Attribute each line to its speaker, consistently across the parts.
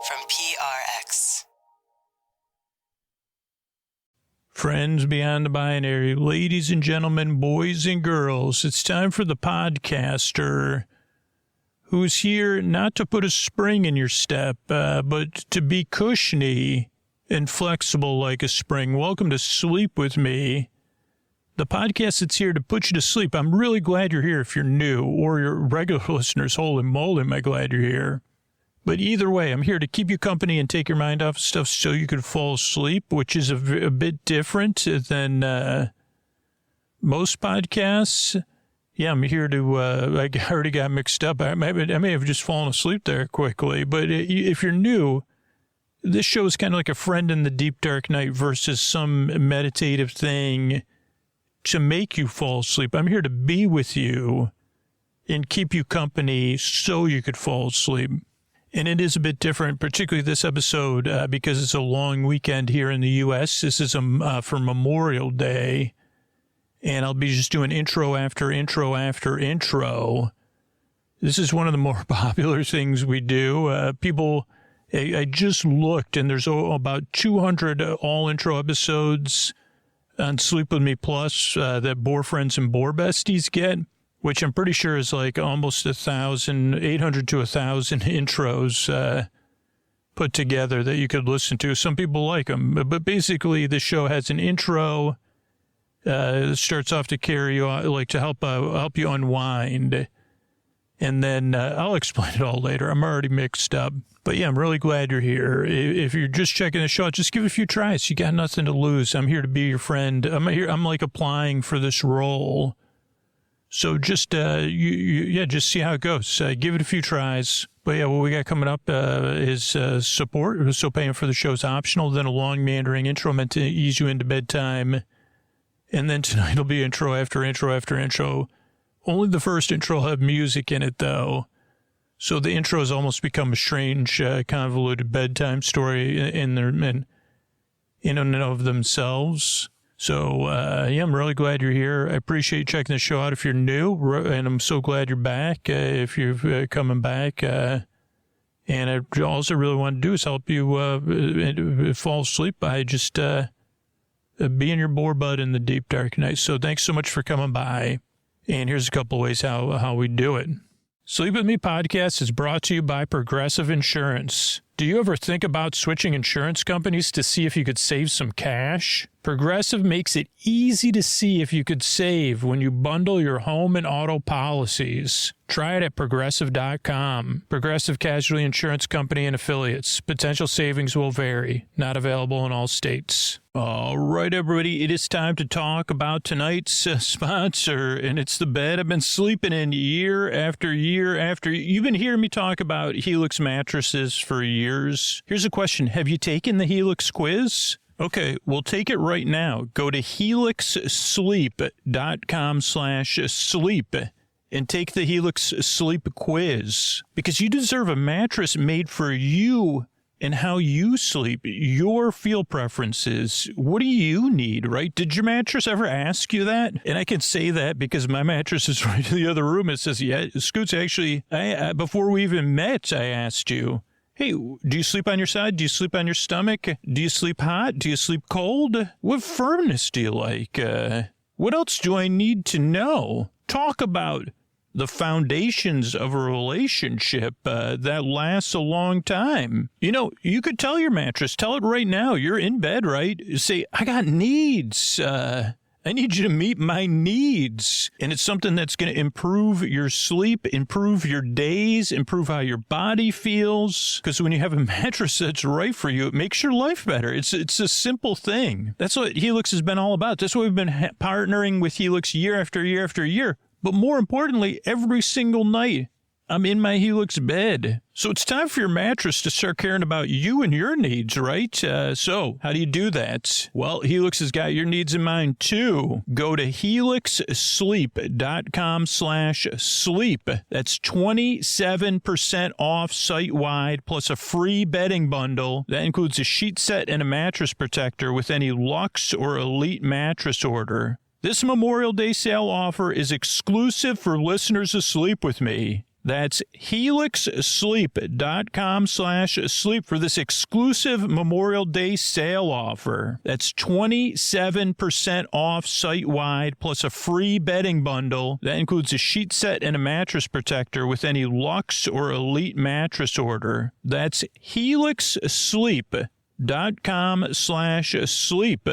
Speaker 1: from PRX.
Speaker 2: Friends beyond the binary, ladies and gentlemen, boys and girls, it's time for the podcaster who's here not to put a spring in your step, but to be cushiony and flexible like a spring. Welcome to Sleep With Me, the podcast that's here to put you to sleep. I'm really glad you're here if you're new, or your regular listeners, holy moly, am I glad you're here. But either way, I'm here to keep you company and take your mind off stuff so you can fall asleep, which is a bit different than most podcasts. Yeah, I'm here to, I already got mixed up. I may have just fallen asleep there quickly. But if you're new, this show is kind of like a friend in the deep dark night versus some meditative thing to make you fall asleep. I'm here to be with you and keep you company so you could fall asleep. And it is a bit different, particularly this episode, because it's a long weekend here in the U.S. This is for Memorial Day, and I'll be just doing intro after intro after intro. This is one of the more popular things we do. I just looked, and there's about 200 all-intro episodes on Sleep With Me Plus that Borefriends and Borebesties get, which I'm pretty sure is like almost 800 to 1,000 intros put together that you could listen to. Some people like them, but basically the show has an intro. It starts off to carry you, like to help you unwind. And then I'll explain it all later. I'm already mixed up. But yeah, I'm really glad you're here. If you're just checking the show out, just give it a few tries. You got nothing to lose. I'm here to be your friend. I'm like applying for this role. So just, just see how it goes. Give it a few tries. But yeah, what we got coming up is support. So paying for the show is optional. Then a long meandering intro meant to ease you into bedtime. And then tonight will be intro after intro after intro. Only the first intro will have music in it, though. So the intros almost become a strange, convoluted bedtime story in and of themselves. So, I'm really glad you're here. I appreciate you checking the show out if you're new, and I'm so glad you're back if you're coming back. And I also really want to do is help you fall asleep by just being your bore bud in the deep dark night. So thanks so much for coming by. And here's a couple of ways how we do it. Sleep With Me podcast is brought to you by Progressive Insurance. Do you ever think about switching insurance companies to see if you could save some cash? Progressive makes it easy to see if you could save when you bundle your home and auto policies. Try it at Progressive.com. Progressive Casualty Insurance Company and Affiliates. Potential savings will vary. Not available in all states. All right, everybody, it is time to talk about tonight's sponsor, and it's the bed I've been sleeping in year after year after. You've been hearing me talk about Helix mattresses for years. Here's a question. Have you taken the Helix quiz? Okay, we'll take it right now. Go to helixsleep.com/sleep and take the Helix Sleep quiz, because you deserve a mattress made for you and how you sleep, your feel preferences. What do you need, right? Did your mattress ever ask you that? And I can say that because my mattress is right in the other room. It says, yeah, Scoots, actually, before we even met, I asked you, hey, do you sleep on your side? Do you sleep on your stomach? Do you sleep hot? Do you sleep cold? What firmness do you like? What else do I need to know? Talk about the foundations of a relationship that lasts a long time. You know, you could tell your mattress, tell it right now. You're in bed, right? Say, I got needs. I need you to meet my needs. And it's something that's going to improve your sleep, improve your days, improve how your body feels. Because when you have a mattress that's right for you, it makes your life better. It's a simple thing. That's what Helix has been all about. That's why we've been partnering with Helix year after year after year. But more importantly, every single night, I'm in my Helix bed. So it's time for your mattress to start caring about you and your needs, right? So how do you do that? Well, Helix has got your needs in mind, too. Go to helixsleep.com/sleep. That's 27% off site-wide, plus a free bedding bundle. That includes a sheet set and a mattress protector with any Luxe or Elite mattress order. This Memorial Day sale offer is exclusive for listeners of Sleep With Me. That's helixsleep.com/sleep for this exclusive Memorial Day sale offer. That's 27% off site-wide plus a free bedding bundle. That includes a sheet set and a mattress protector with any Luxe or Elite mattress order. That's helixsleep.com/sleep.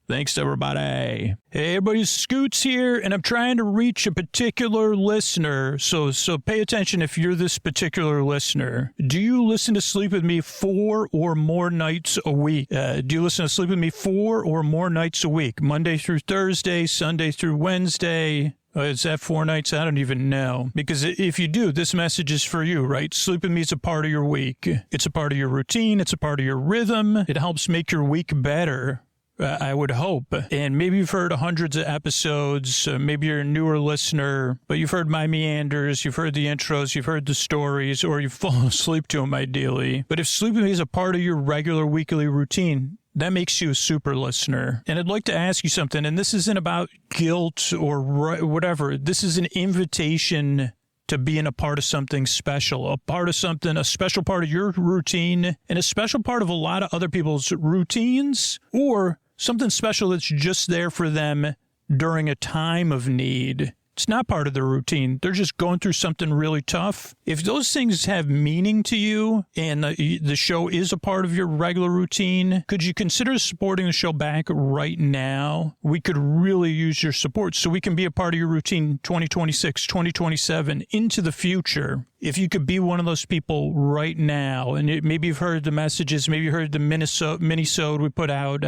Speaker 2: Thanks, everybody. Hey, everybody, Scoots here, and I'm trying to reach a particular listener, so pay attention if you're this particular listener. Do you listen to Sleep With Me 4 or more nights a week? Do you listen to Sleep With Me 4 or more nights a week? Monday through Thursday, Sunday through Wednesday? Is that 4 nights? I don't even know. Because if you do, this message is for you, right? Sleep With Me is a part of your week. It's a part of your routine. It's a part of your rhythm. It helps make your week better. I would hope. And maybe you've heard hundreds of episodes. Maybe you're a newer listener, but you've heard my meanders, you've heard the intros, you've heard the stories, or you've fallen asleep to them ideally. But if Sleep With Me is a part of your regular weekly routine, that makes you a super listener. And I'd like to ask you something, and this isn't about guilt or whatever. This is an invitation to being a part of something special, a part of something, a special part of your routine, and a special part of a lot of other people's routines, or something special that's just there for them during a time of need. It's not part of their routine. They're just going through something really tough. If those things have meaning to you and the show is a part of your regular routine, could you consider supporting the show back right now? We could really use your support so we can be a part of your routine 2026, 2027, into the future. If you could be one of those people right now, and maybe you've heard the messages, maybe you heard the mini-sode we put out,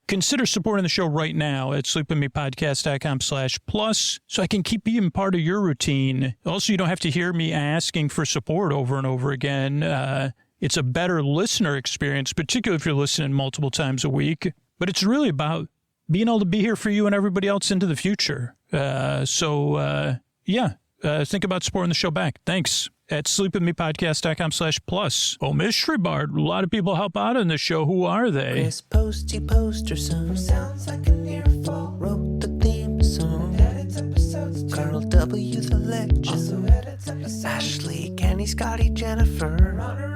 Speaker 2: consider supporting the show right now at sleepwithmepodcast.com/plus so I can keep being part of your routine. Also, you don't have to hear me asking for support over and over again. It's a better listener experience, particularly if you're listening multiple times a week. But it's really about being able to be here for you and everybody else into the future. Think about supporting the show back. Thanks. At sleepwithmepodcast.com/plus. Oh, Mystery Bard. A lot of people help out on this show. Who are they?
Speaker 3: Chris Posty Poster Son sounds like an earful. Wrote the theme song. Edits episodes too. Carl W. the Legend. Also edits episodes. Ashley, Kenny, Scotty, Jennifer. Runner.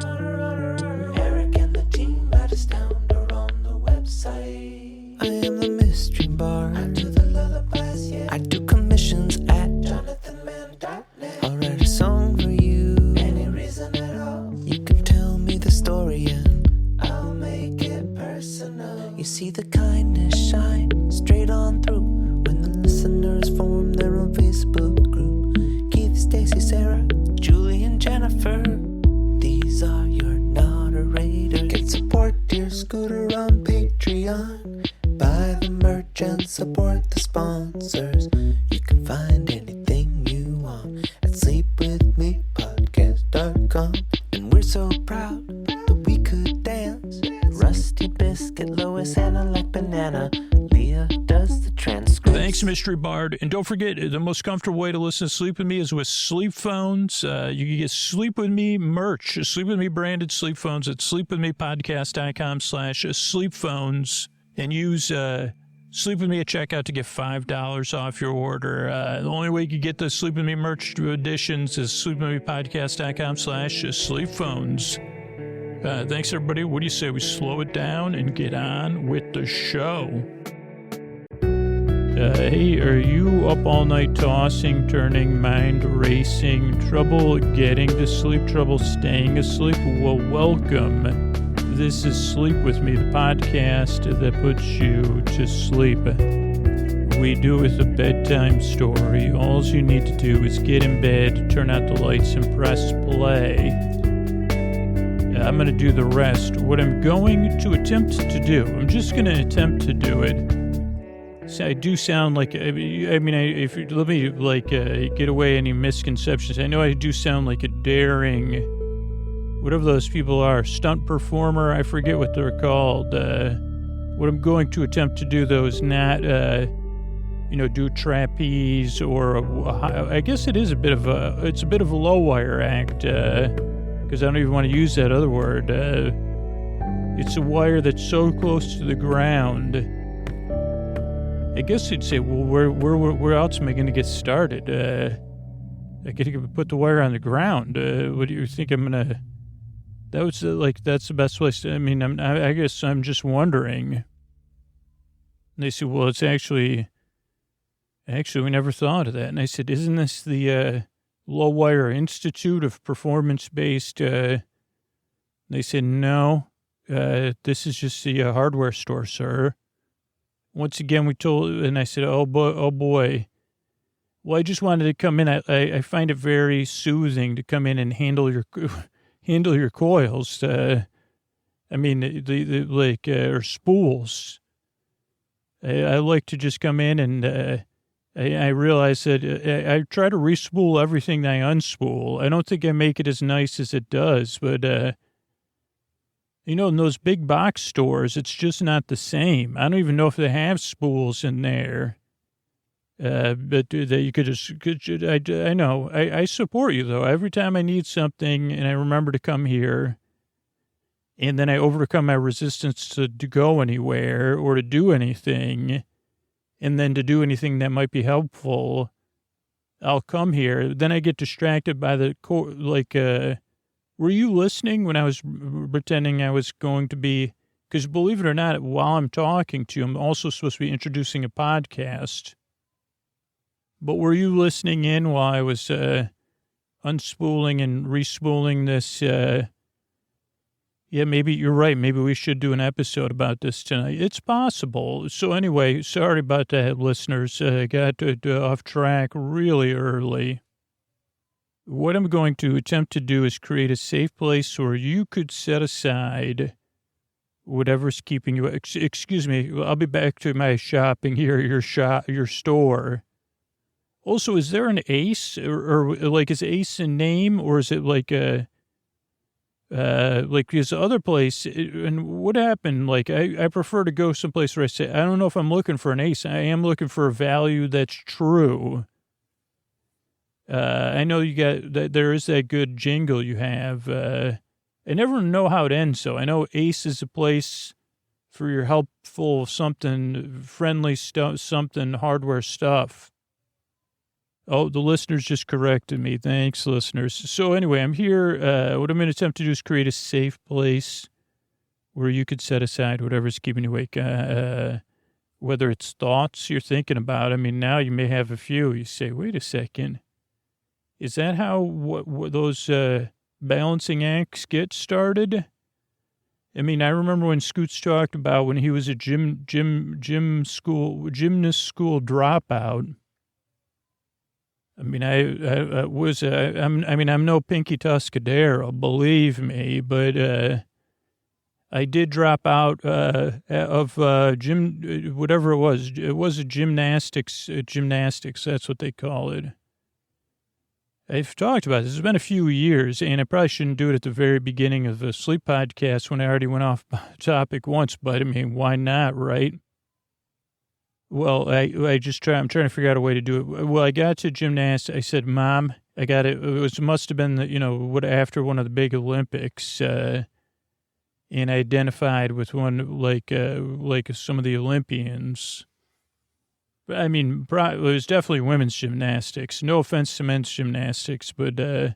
Speaker 3: Eric and the team at Astound are on the website. I am the Mystery Bard. I do the lullabies, yeah. I do commissions at JonathanMann.net. I'll write a song for you. Any reason at all. You can tell me the story and I'll make it personal. You see the kindness shine straight on through when the listeners form their own Facebook group. Keith, Stacy, Sarah, Julie, and Jennifer. These are your moderators. Get support dear Scooter on Patreon. Buy the merch and support the sponsors. You can find anything you want at sleepwithmepodcast.com. And we're so proud that we could dance. Rusty Biscuit, Lois, Anna like banana. Leah does the transcripts.
Speaker 2: Thanks, Mystery Bard. And don't forget, the most comfortable way to listen to Sleep With Me is with sleep phones. You can get Sleep With Me merch, Sleep With Me branded sleep phones at sleepwithmepodcast.com/sleep phones. And use Sleep With Me at checkout to get $5 off your order. The only way you can get the Sleep With Me merch editions is sleepwithmepodcast.com/sleep phones. Thanks, everybody. What do you say we slow it down and get on with the show? Hey, are you up all night tossing, turning, mind racing, trouble getting to sleep, trouble staying asleep? Well, welcome. This is Sleep With Me, the podcast that puts you to sleep. We do it with a bedtime story. All you need to do is get in bed, turn out the lights, and press play. I'm going to do the rest. What I'm going to attempt to do, I'm just going to attempt to do it. So I do sound like, if you let me get away any misconceptions. I know I do sound like a daring, whatever those people are, stunt performer. I forget what they're called. What I'm going to attempt to do, though, is not, do trapeze or I guess it is a bit of a low wire act, because I don't even want to use that other word. It's a wire that's so close to the ground. I guess you'd say, well, where else am I going to get started? I could put the wire on the ground. What do you think I'm going to... That was that's the best place. I guess I'm just wondering. And they said, well, it's actually, we never thought of that. And I said, isn't this the Low Wire Institute of Performance-Based? They said, no, this is just the hardware store, sir. Once again, and I said, oh boy. Well, I just wanted to come in. I find it very soothing to come in and handle your coils. Or spools. I like to just come in and I realize that I try to respool everything that I unspool. I don't think I make it as nice as it does, but in those big box stores, it's just not the same. I don't even know if they have spools in there. But that you could just, I know, I support you though. Every time I need something and I remember to come here and then I overcome my resistance to go anywhere or to do anything and then to do anything that might be helpful, I'll come here. Then I get distracted by were you listening when I was pretending I was going to be, because believe it or not, while I'm talking to you, I'm also supposed to be introducing a podcast. But were you listening in while I was unspooling and respooling this? Yeah, maybe you're right. Maybe we should do an episode about this tonight. It's possible. So anyway, sorry about that, listeners. I got off track really early. What I'm going to attempt to do is create a safe place where you could set aside whatever's keeping you. Excuse me. I'll be back to my shopping here, your store. Also, is there an Ace or is Ace a name or is it like this other place? And what happened? I prefer to go someplace where I say, I don't know if I'm looking for an Ace. I am looking for a value that's true. I know you got that. There is that good jingle you have. I never know how it ends. So I know Ace is a place for your helpful something, friendly stuff, something hardware stuff. Oh, the listeners just corrected me. Thanks, listeners. So anyway, I'm here. What I'm going to attempt to do is create a safe place where you could set aside whatever's keeping you awake, whether it's thoughts you're thinking about. Now you may have a few. You say, wait a second. Is that how what those balancing acts get started? I remember when Scoots talked about when he was a gymnast school dropout. I'm no Pinky Tuscadero, believe me, but I did drop out of whatever it was. It was a gymnastics. That's what they call it. I've talked about this. It's been a few years, and I probably shouldn't do it at the very beginning of the sleep podcast when I already went off topic once, but why not, right? Well, I'm trying to figure out a way to do it. Well, I got to gymnastics. I said, Mom, I got it. It must have been, after one of the big Olympics, and I identified with one, like some of the Olympians. It was definitely women's gymnastics. No offense to men's gymnastics, but I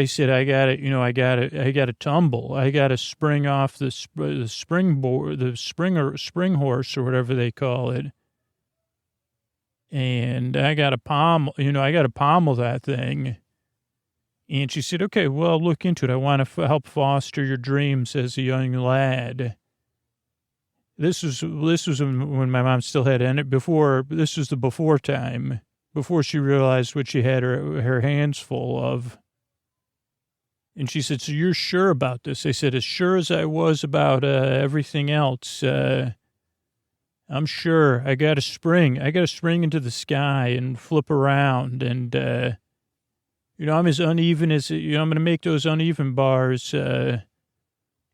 Speaker 2: said, I got it. I got to tumble. I got to spring off the springboard, the spring horse or whatever they call it. And I got to pommel that thing. And she said, okay, well, I'll look into it. I want to help foster your dreams as a young lad. This was when my mom still had this was the before time, before she realized what she had her hands full of. And she said, so you're sure about this? I said, as sure as I was about everything else. I'm sure. I got to spring into the sky and flip around. And, I'm as uneven as, I'm going to make those uneven bars.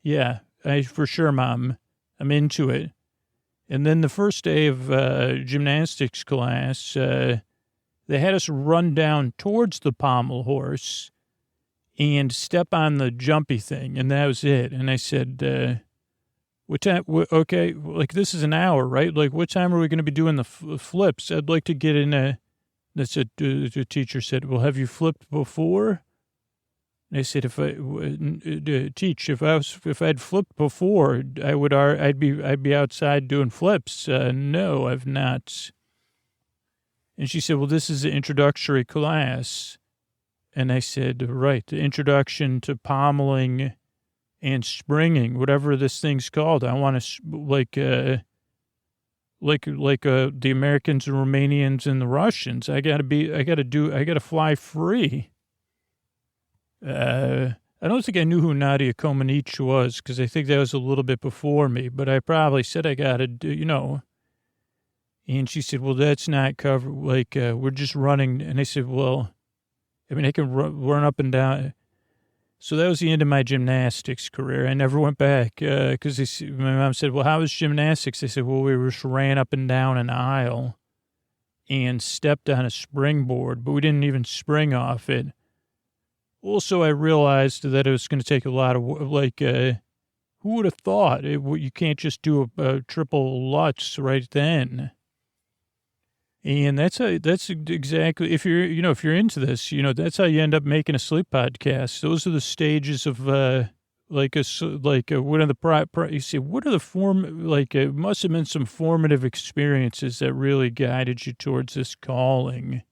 Speaker 2: Yeah, for sure, Mom. I'm into it. And then the first day of gymnastics class, they had us run down towards the pommel horse and step on the jumpy thing. And that was it. And I said, what time? Okay, this is an hour, right? What time are we going to be doing the flips? I'd like to get in That's what the teacher said. Well, have you flipped before? And I said, if I'd flipped before, I'd be outside doing flips. No, I've not. And she said, well, this is an introductory class. And I said, right, the introduction to pommeling and springing, whatever this thing's called. I want to, the Americans and Romanians and the Russians. I got to fly free. I don't think I knew who Nadia Comaneci was, because I think that was a little bit before me, but I probably said I got to do, and she said, well, that's not covered. We're just running. And I said, well, I mean, I can run up and down. So that was the end of my gymnastics career. I never went back because my mom said, well, how was gymnastics? I said, well, we just ran up and down an aisle and stepped on a springboard, but we didn't even spring off it. Also, I realized that it was going to take a lot of, who would have thought? You can't just do a triple Lutz right then. And that's exactly, if you're into this, that's how you end up making a sleep podcast. Those are the stages of, what are the, you see, what are the it must have been some formative experiences that really guided you towards this calling.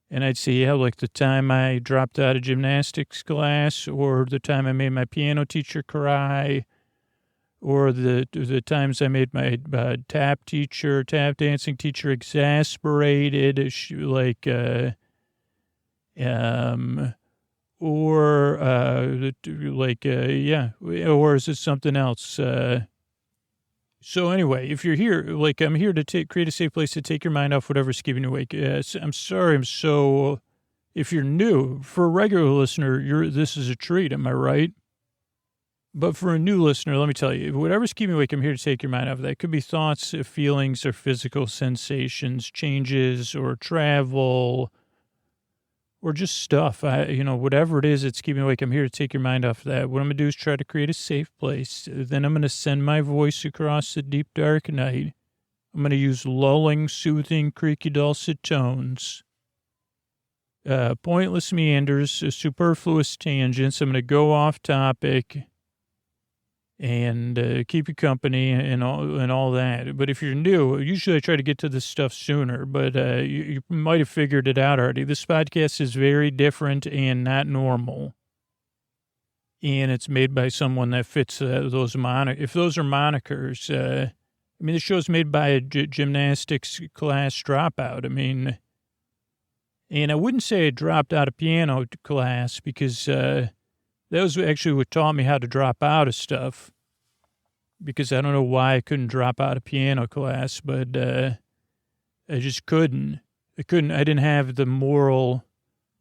Speaker 2: And I'd say, yeah, like the time I dropped out of gymnastics class, or the time I made my piano teacher cry, or the times I made my tap dancing teacher exasperated, or is it something else? So anyway, if you're here, I'm here to create a safe place to take your mind off whatever's keeping you awake. I'm sorry, if you're new, for a regular listener, this is a treat, am I right? But for a new listener, let me tell you, whatever's keeping you awake, I'm here to take your mind off of that. It could be thoughts, feelings, or physical sensations, changes, or travel, or just stuff. Whatever it is that's keeping you awake, I'm here to take your mind off of that. What I'm going to do is try to create a safe place. Then I'm going to send my voice across the deep, dark night. I'm going to use lulling, soothing, creaky, dulcet tones. Pointless meanders, superfluous tangents. I'm going to go off topic and keep you company and all that. But if you're new, usually I try to get to this stuff sooner, but you might have figured it out already. This podcast is very different and not normal. And it's made by someone that fits those if those are monikers. The show's made by a gymnastics class dropout. And I wouldn't say I dropped out of piano class because that was actually what taught me how to drop out of stuff, because I don't know why I couldn't drop out of piano class, but I just couldn't. I didn't have the moral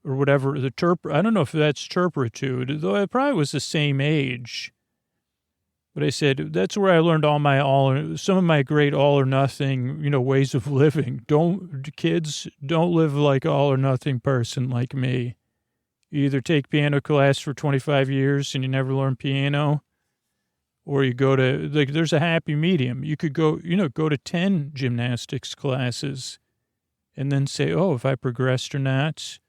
Speaker 2: or whatever, I don't know if that's turpitude, though I probably was the same age. But I said, that's where I learned some of my great all or nothing, ways of living. Kids, don't live like all or nothing person like me. You either take piano class for 25 years and you never learn piano, or you go to, there's a happy medium. You could go to 10 gymnastics classes and then say, oh, if I progressed or not,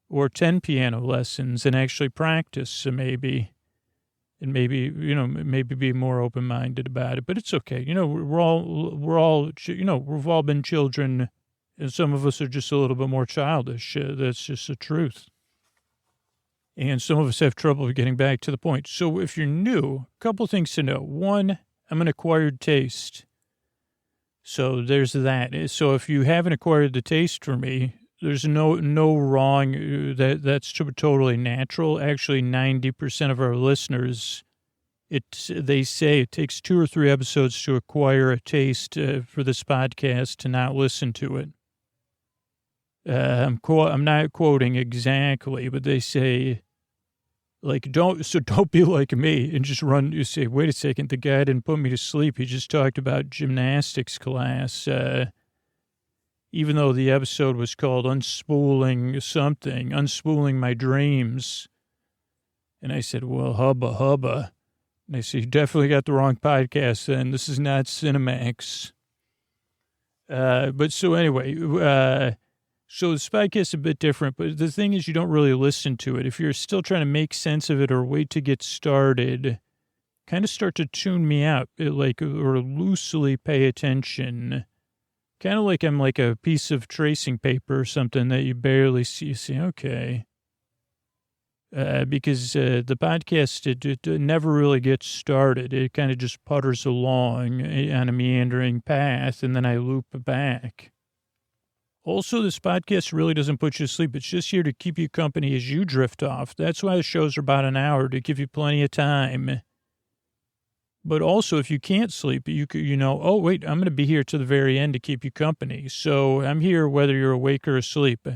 Speaker 2: or 10 piano lessons and actually practice maybe, and maybe be more open-minded about it. But it's okay. We've all been children, and some of us are just a little bit more childish. That's just the truth. And some of us have trouble getting back to the point. So if you're new, a couple things to know. One, I'm an acquired taste. So there's that. So if you haven't acquired the taste for me, there's no wrong. That's totally natural. Actually, 90% of our listeners, they say it takes 2 or 3 episodes to acquire a taste for this podcast to not listen to it. I'm not quoting exactly, but they say, don't be like me and just run. You say, wait a second, the guy didn't put me to sleep. He just talked about gymnastics class. Even though the episode was called Unspooling My Dreams. And I said, well, hubba. And they said, you definitely got the wrong podcast then. This is not Cinemax. But so anyway, So this podcast is a bit different, but the thing is you don't really listen to it. If you're still trying to make sense of it or wait to get started, kind of start to tune me out, or loosely pay attention. Kind of like I'm like a piece of tracing paper or something that you barely see. You say, okay. Because the podcast, it never really gets started. It kind of just putters along on a meandering path, and then I loop back. Also, this podcast really doesn't put you to sleep. It's just here to keep you company as you drift off. That's why the shows are about an hour, to give you plenty of time. But also, if you can't sleep, oh, wait, I'm going to be here to the very end to keep you company. So I'm here whether you're awake or asleep.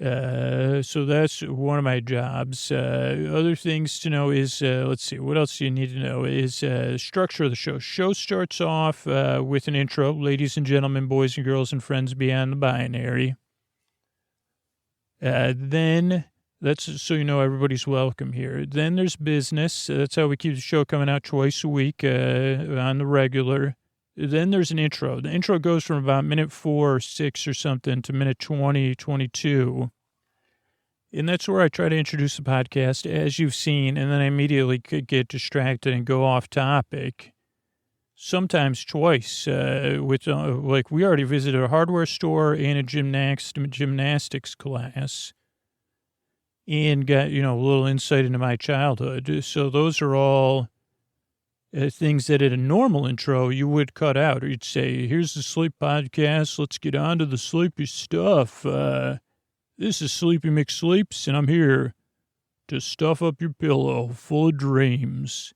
Speaker 2: So that's one of my jobs. Other things to know is, let's see, what else do you need to know is structure of the show. Show starts off with an intro. Ladies and gentlemen, boys and girls, and friends beyond the binary. Then... That's so you know everybody's welcome here. Then there's business. That's how we keep the show coming out twice a week on the regular. Then there's an intro. The intro goes from about minute 4 or 6 or something to minute 20, 22. And that's where I try to introduce the podcast, as you've seen, and then I immediately could get distracted and go off topic. Sometimes twice. Like we already visited a hardware store and a gymnastics class. And got, a little insight into my childhood. So those are all things that at a normal intro you would cut out. Or you'd say, here's the sleep podcast. Let's get on to the sleepy stuff. This is Sleepy McSleeps, and I'm here to stuff up your pillow full of dreams.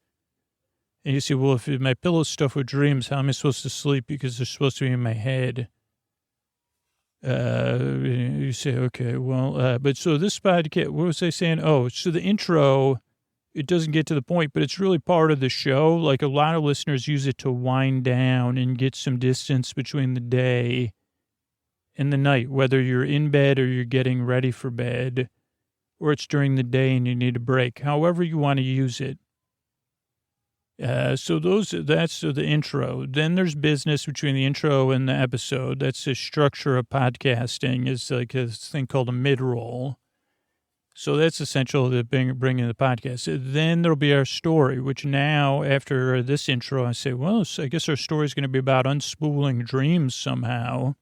Speaker 2: And you say, well, if my pillow's stuffed with dreams, how am I supposed to sleep? Because they're supposed to be in my head. You say, okay, well, but so this podcast, what was I saying? Oh, so the intro, it doesn't get to the point, but it's really part of the show. Like a lot of listeners use it to wind down and get some distance between the day and the night, whether you're in bed or you're getting ready for bed, or it's during the day and you need a break, however you want to use it. That's the intro. Then there's business between the intro and the episode. That's the structure of podcasting. It's like a thing called a mid-roll. So that's essential to bringing the podcast. Then there'll be our story, which now after this intro, I say, well, so I guess our story is going to be about unspooling dreams somehow.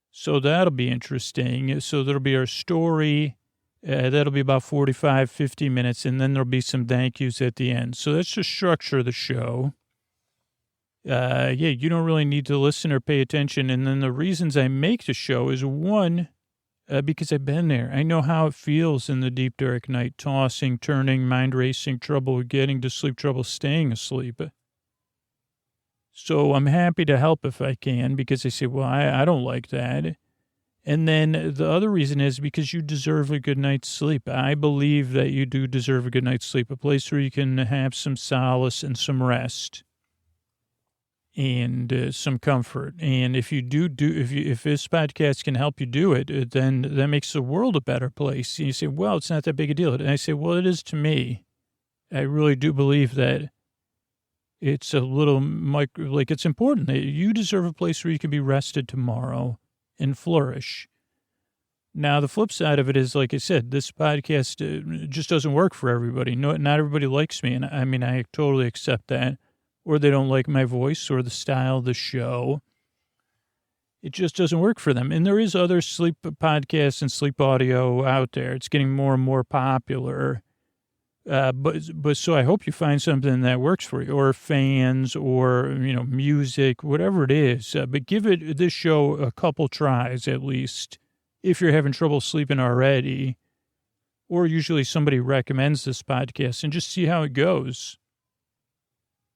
Speaker 2: So that'll be interesting. So there'll be our story. That'll be about 45, 50 minutes, and then there'll be some thank yous at the end. So that's the structure of the show. You don't really need to listen or pay attention. And then the reasons I make the show is, one, because I've been there. I know how it feels in the deep, dark night, tossing, turning, mind racing, trouble getting to sleep, trouble staying asleep. So I'm happy to help if I can, because they say, well, I don't like that. And then the other reason is because you deserve a good night's sleep. I believe that you do deserve a good night's sleep, a place where you can have some solace and some rest and some comfort. And if you if this podcast can help you do it, then that makes the world a better place. And you say, well, it's not that big a deal. And I say, well, it is to me. I really do believe that it's a little, like it's important that you deserve a place where you can be rested tomorrow and flourish. Now, the flip side of it is, like I said, this podcast just doesn't work for everybody. No, not everybody likes me. And I mean, I totally accept that. Or they don't like my voice or the style of the show. It just doesn't work for them. And there is other sleep podcasts and sleep audio out there. It's getting more and more popular. But so I hope you find something that works for you, or fans, or, music, whatever it is. But give this show a couple tries at least, if you're having trouble sleeping already, or usually somebody recommends this podcast, and just see how it goes.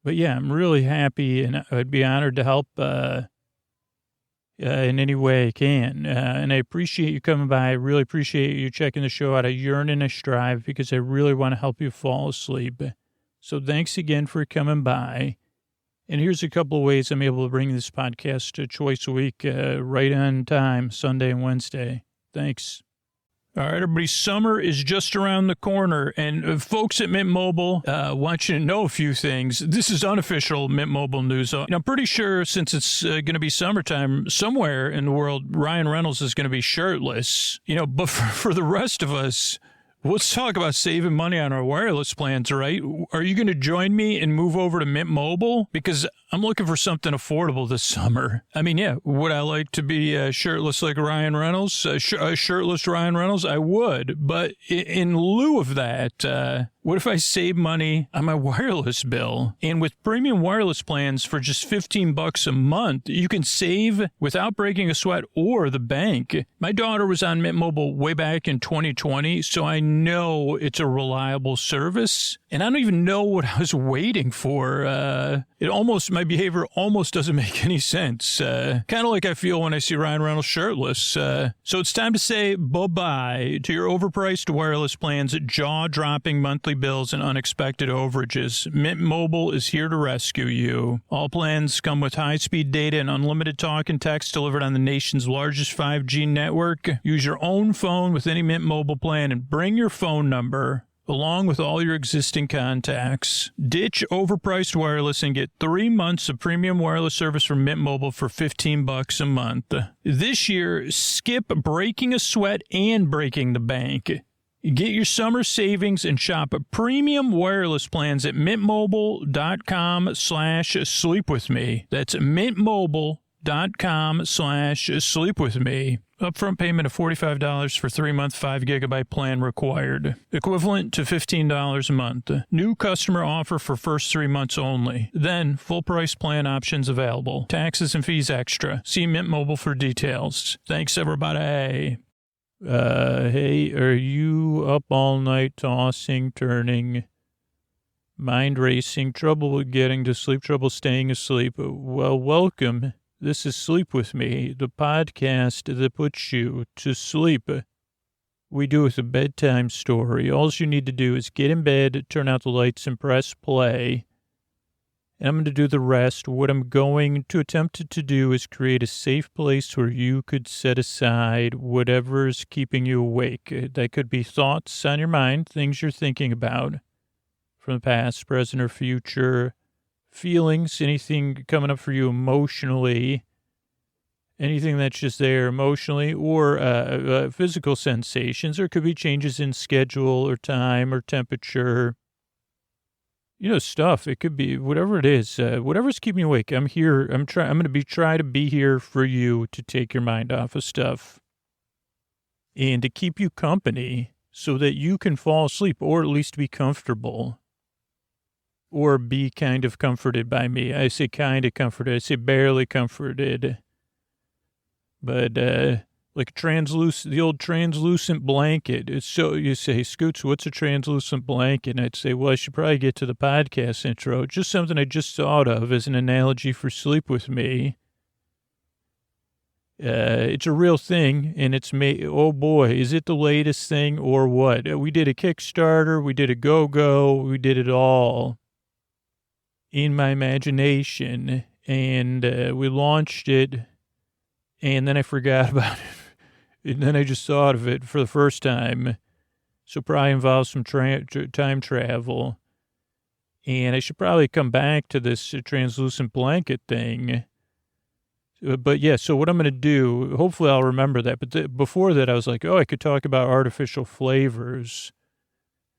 Speaker 2: But yeah, I'm really happy, and I'd be honored to help in any way I can. And I appreciate you coming by. I really appreciate you checking the show out. I yearn and I strive because I really want to help you fall asleep. So thanks again for coming by. And here's a couple of ways I'm able to bring this podcast twice a week, right on time, Sunday and Wednesday. Thanks. All right, everybody, summer is just around the corner, and folks at Mint Mobile want you to know a few things. This is unofficial Mint Mobile news. And I'm pretty sure since it's going to be summertime, somewhere in the world, Ryan Reynolds is going to be shirtless. But for the rest of us, let's talk about saving money on our wireless plans, right? Are you going to join me and move over to Mint Mobile? Because I'm looking for something affordable this summer. I mean, yeah, would I like to be shirtless like Ryan Reynolds? Shirtless Ryan Reynolds? I would. But in lieu of that, what if I save money on my wireless bill? And with premium wireless plans for just $15 a month, you can save without breaking a sweat or the bank. My daughter was on Mint Mobile way back in 2020, so I know it's a reliable service. And I don't even know what I was waiting for. My behavior almost doesn't make any sense. Kind of like I feel when I see Ryan Reynolds shirtless. So it's time to say bye-bye to your overpriced wireless plans, jaw-dropping monthly bills, and unexpected overages. Mint Mobile is here to rescue you. All plans come with high-speed data and unlimited talk and text delivered on the nation's largest 5G network. Use your own phone with any Mint Mobile plan and bring your phone number along with all your existing contacts. Ditch overpriced wireless and get 3 months of premium wireless service from Mint Mobile for $15 a month. This year, skip breaking a sweat and breaking the bank. Get your summer savings and shop premium wireless plans at mintmobile.com/sleepwithme. That's mintmobile.com/sleepwithme. Upfront payment of $45 for 3-month 5 gigabyte plan required. Equivalent to $15 a month. New customer offer for first 3 months only. Then full price plan options available. Taxes and fees extra. See Mint Mobile for details. Thanks, everybody. Hey, are you up all night tossing, turning, mind racing, trouble getting to sleep, trouble staying asleep? Well, welcome. This is Sleep With Me, the podcast that puts you to sleep. We do it with a bedtime story. All you need to do is get in bed, turn out the lights, and press play. And I'm going to do the rest. What I'm going to attempt to do is create a safe place where you could set aside whatever's keeping you awake. That could be thoughts on your mind, things you're thinking about from the past, present, or future. Feelings, anything coming up for you emotionally, anything that's just there emotionally, or physical sensations, or it could be changes in schedule or time or temperature, stuff. It could be whatever it is, whatever's keeping you awake. I'm here. I'm going to try to be here for you to take your mind off of stuff and to keep you company so that you can fall asleep or at least be comfortable. Or be kind of comforted by me. I say kind of comforted. I say barely comforted. But like the old translucent blanket. It's so you say, Scoots, what's a translucent blanket? And I'd say, well, I should probably get to the podcast intro. Just something I just thought of as an analogy for Sleep With Me. It's a real thing, and it's made. Oh boy, is it the latest thing or what? We did a Kickstarter. We did a Go-Go. We did it all in my imagination, and we launched it, and then I forgot about it, and then I just thought of it for the first time, so probably involves some time travel, and I should probably come back to this translucent blanket thing, but yeah, so what I'm going to do, hopefully I'll remember that, but before that I was like, I could talk about artificial flavors.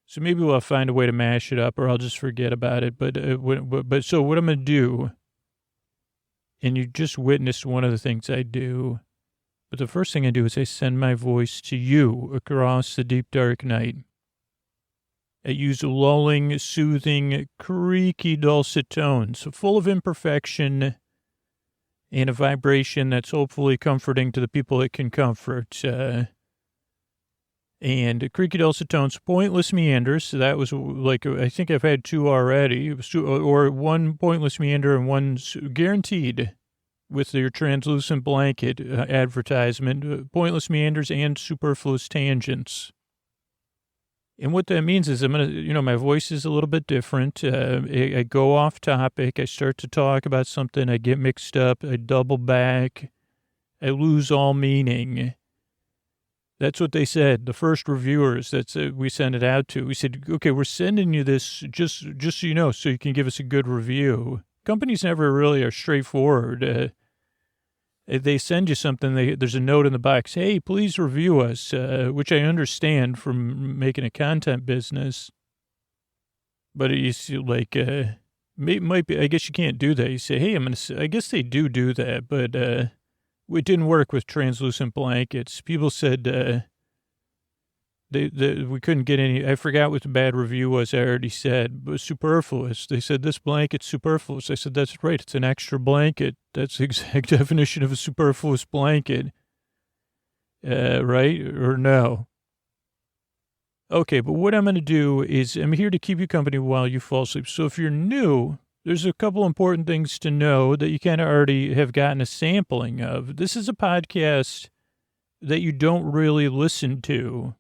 Speaker 2: So maybe we'll find a way to mash it up, or I'll just forget about it. But so what I'm going to do, and you just witnessed one of the things I do, but the first thing I do is I send my voice to you across the deep, dark night. I use lulling, soothing, creaky, dulcet tones, full of imperfection and a vibration that's hopefully comforting to the people it can comfort. And creaky dulcet tones, pointless meanders. So that was like, I think I've had 2 already, or 1 pointless meander and 1 guaranteed with your translucent blanket advertisement, pointless meanders and superfluous tangents. And what that means is I'm going to, my voice is a little bit different. I go off topic. I start to talk about something. I get mixed up. I double back. I lose all meaning. That's what they said. The first reviewers that we sent it out to. We said, okay, we're sending you this just so you know, so you can give us a good review. Companies never really are straightforward. They send you something. There's a note in the box. Hey, please review us, which I understand from making a content business. But it's like, might be. I guess you can't do that. You say, hey, I guess they do that, but it didn't work with translucent blankets. People said we couldn't get any. I forgot what the bad review was. I already said, but superfluous. They said this blanket's superfluous. I said that's right. It's an extra blanket. That's the exact definition of a superfluous blanket. Right or no? Okay, but what I'm going to do is I'm here to keep you company while you fall asleep. So if you're new, there's a couple important things to know that you kind of already have gotten a sampling of. This is a podcast that you don't really listen to.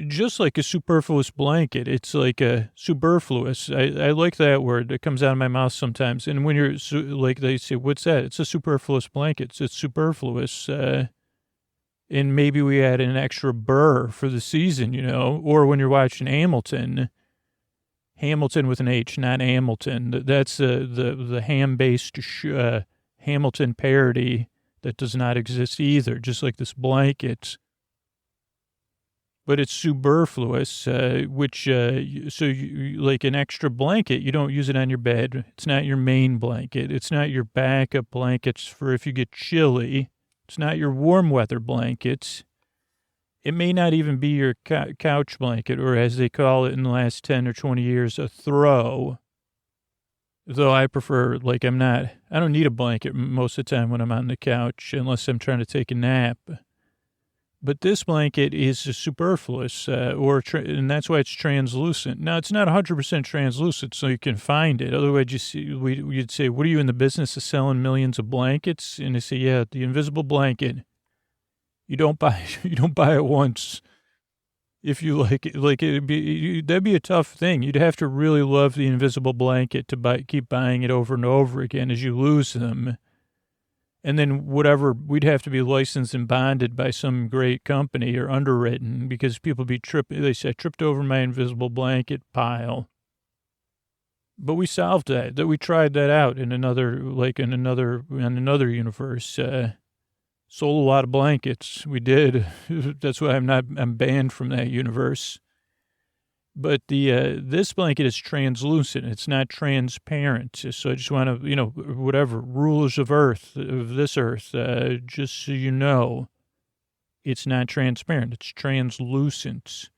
Speaker 2: Just like a superfluous blanket, it's like a superfluous. I like that word. It comes out of my mouth sometimes. And when you're like, they say, what's that? It's a superfluous blanket. It's superfluous. And maybe we add an extra burr for the season, you know, or when you're watching Hamilton with an H, not Hamilton. That's the ham-based Hamilton parody that does not exist either, just like this blanket. But it's superfluous, which, so you, like an extra blanket, you don't use it on your bed. It's not your main blanket. It's not your backup blankets for if you get chilly. It's not your warm weather blankets. It may not even be your couch blanket, or as they call it in the last 10 or 20 years, a throw. Though I prefer, like I don't need a blanket most of the time when I'm on the couch, unless I'm trying to take a nap. But this blanket is superfluous, and that's why it's translucent. Now, it's not 100% translucent, so you can find it. Otherwise, you'd say, what are you in the business of selling millions of blankets? And they say, yeah, the invisible blanket. You don't buy it once. If you like that'd be a tough thing. You'd have to really love the invisible blanket to keep buying it over and over again as you lose them. And then we'd have to be licensed and bonded by some great company or underwritten because people they say, I tripped over my invisible blanket pile. But we solved that we tried that out in another universe. Sold a lot of blankets. We did. That's why I'm banned from that universe. But this blanket is translucent. It's not transparent. So I just want to, whatever, rulers of this earth, just so you know, it's not transparent. It's translucent.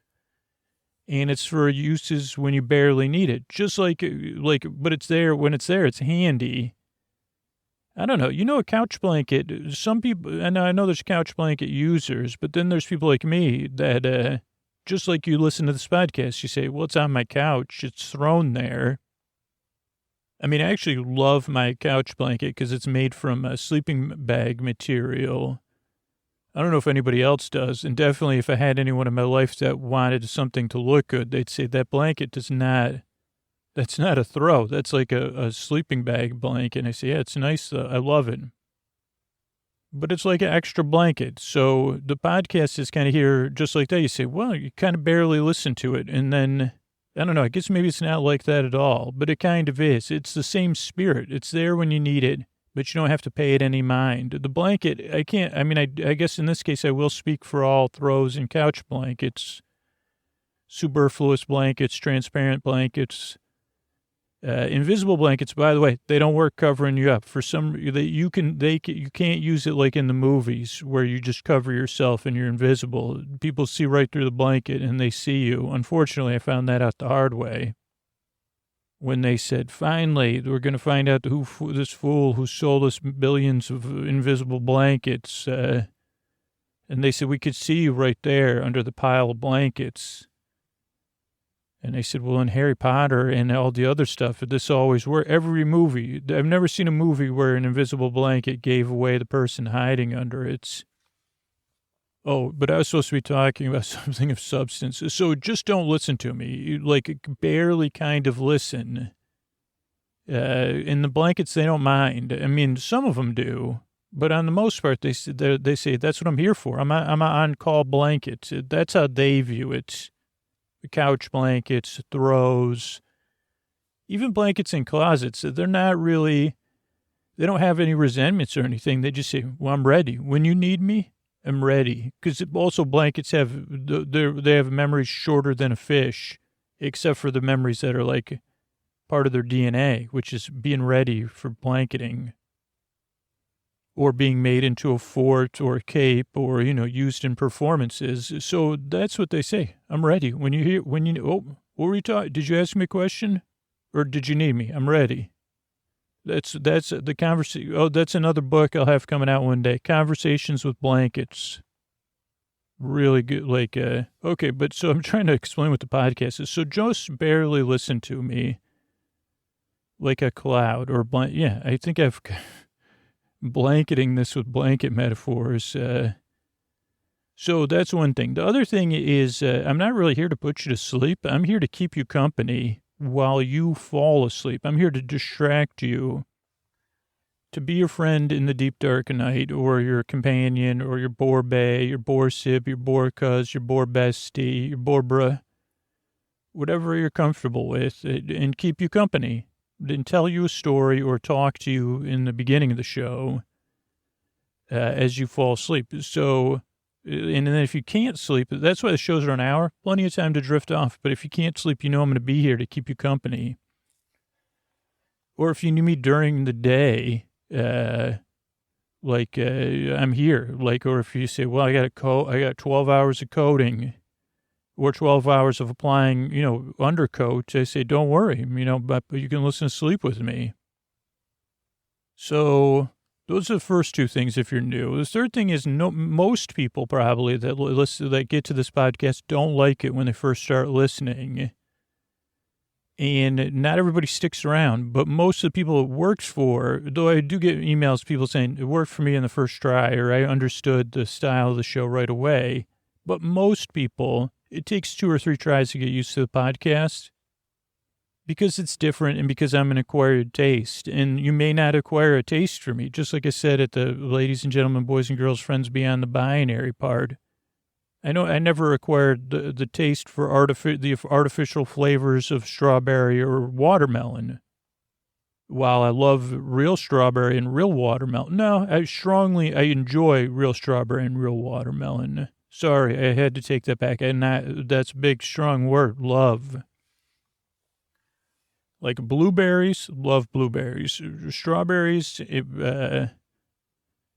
Speaker 2: And it's for uses when you barely need it. Just but it's there. When it's there, it's handy. I don't know. A couch blanket, some people, and I know there's couch blanket users, but then there's people like me that, just like you listen to this podcast, you say, well, it's on my couch. It's thrown there. I mean, I actually love my couch blanket because it's made from a sleeping bag material. I don't know if anybody else does. And definitely if I had anyone in my life that wanted something to look good, they'd say that blanket that's not a throw. That's like a sleeping bag blanket. And I say, yeah, it's nice. I love it. But it's like an extra blanket. So the podcast is kind of here just like that. You say, well, you kind of barely listen to it. And then, I don't know, I guess maybe it's not like that at all. But it kind of is. It's the same spirit. It's there when you need it, but you don't have to pay it any mind. The blanket, I guess in this case I will speak for all throws and couch blankets, superfluous blankets, transparent blankets. Invisible blankets, by the way, they don't work covering you up. You can't use it like in the movies where you just cover yourself and you're invisible. People see right through the blanket and they see you. Unfortunately, I found that out the hard way. When they said, finally, we're going to find out this fool who sold us billions of invisible blankets. And they said, we could see you right there under the pile of blankets. And they said, well, in Harry Potter and all the other stuff, this always worked. Every movie, I've never seen a movie where an invisible blanket gave away the person hiding under it. Oh, but I was supposed to be talking about something of substance. So just don't listen to me. You, barely kind of listen. In the blankets, they don't mind. I mean, some of them do. But on the most part, they say that's what I'm here for. I'm a on-call blanket. That's how they view it. The couch blankets, throws, even blankets in closets. They're not really, they don't have any resentments or anything. They just say, well, I'm ready. When you need me, I'm ready. Because also blankets they have memories shorter than a fish, except for the memories that are like part of their DNA, which is being ready for blanketing or being made into a fort or a cape or, used in performances. So that's what they say. I'm ready. What were you talking? Did you ask me a question or did you need me? I'm ready. That's the conversation. Oh, that's another book I'll have coming out one day. Conversations with Blankets. Really good. Okay, but so I'm trying to explain what the podcast is. So just barely listen to me like a cloud or yeah, I think I've blanketing this with blanket metaphors. So that's one thing. The other thing is I'm not really here to put you to sleep. I'm here to keep you company while you fall asleep. I'm here to distract you, to be your friend in the deep dark night, or your companion, or your bore bae, your bore sib, your bore cuz, your bore bestie, your bore bruh, whatever you're comfortable with, and keep you company. And tell you a story or talk to you in the beginning of the show as you fall asleep. So, and then if you can't sleep, that's why the shows are an hour, plenty of time to drift off. But if you can't sleep, I'm going to be here to keep you company. Or if you need me during the day, I'm here. Or if you say, well, I got 12 hours of coding or 12 hours of applying, undercoat, I say, don't worry, but you can listen to Sleep with me. So those are the first two things if you're new. The third thing is most people probably that get to this podcast don't like it when they first start listening. And not everybody sticks around, but most of the people it works for, though I do get emails, people saying it worked for me in the first try, or I understood the style of the show right away. But most people, it takes 2 or 3 tries to get used to the podcast because it's different and because I'm an acquired taste. And you may not acquire a taste for me, just like I said at the ladies and gentlemen, boys and girls, friends beyond the binary part. I know I never acquired the taste for the artificial flavors of strawberry or watermelon. While I love real strawberry and real watermelon, no, I enjoy real strawberry and real watermelon. Sorry, I had to take that back. That's a big, strong word, love. Like blueberries, love blueberries. Strawberries, and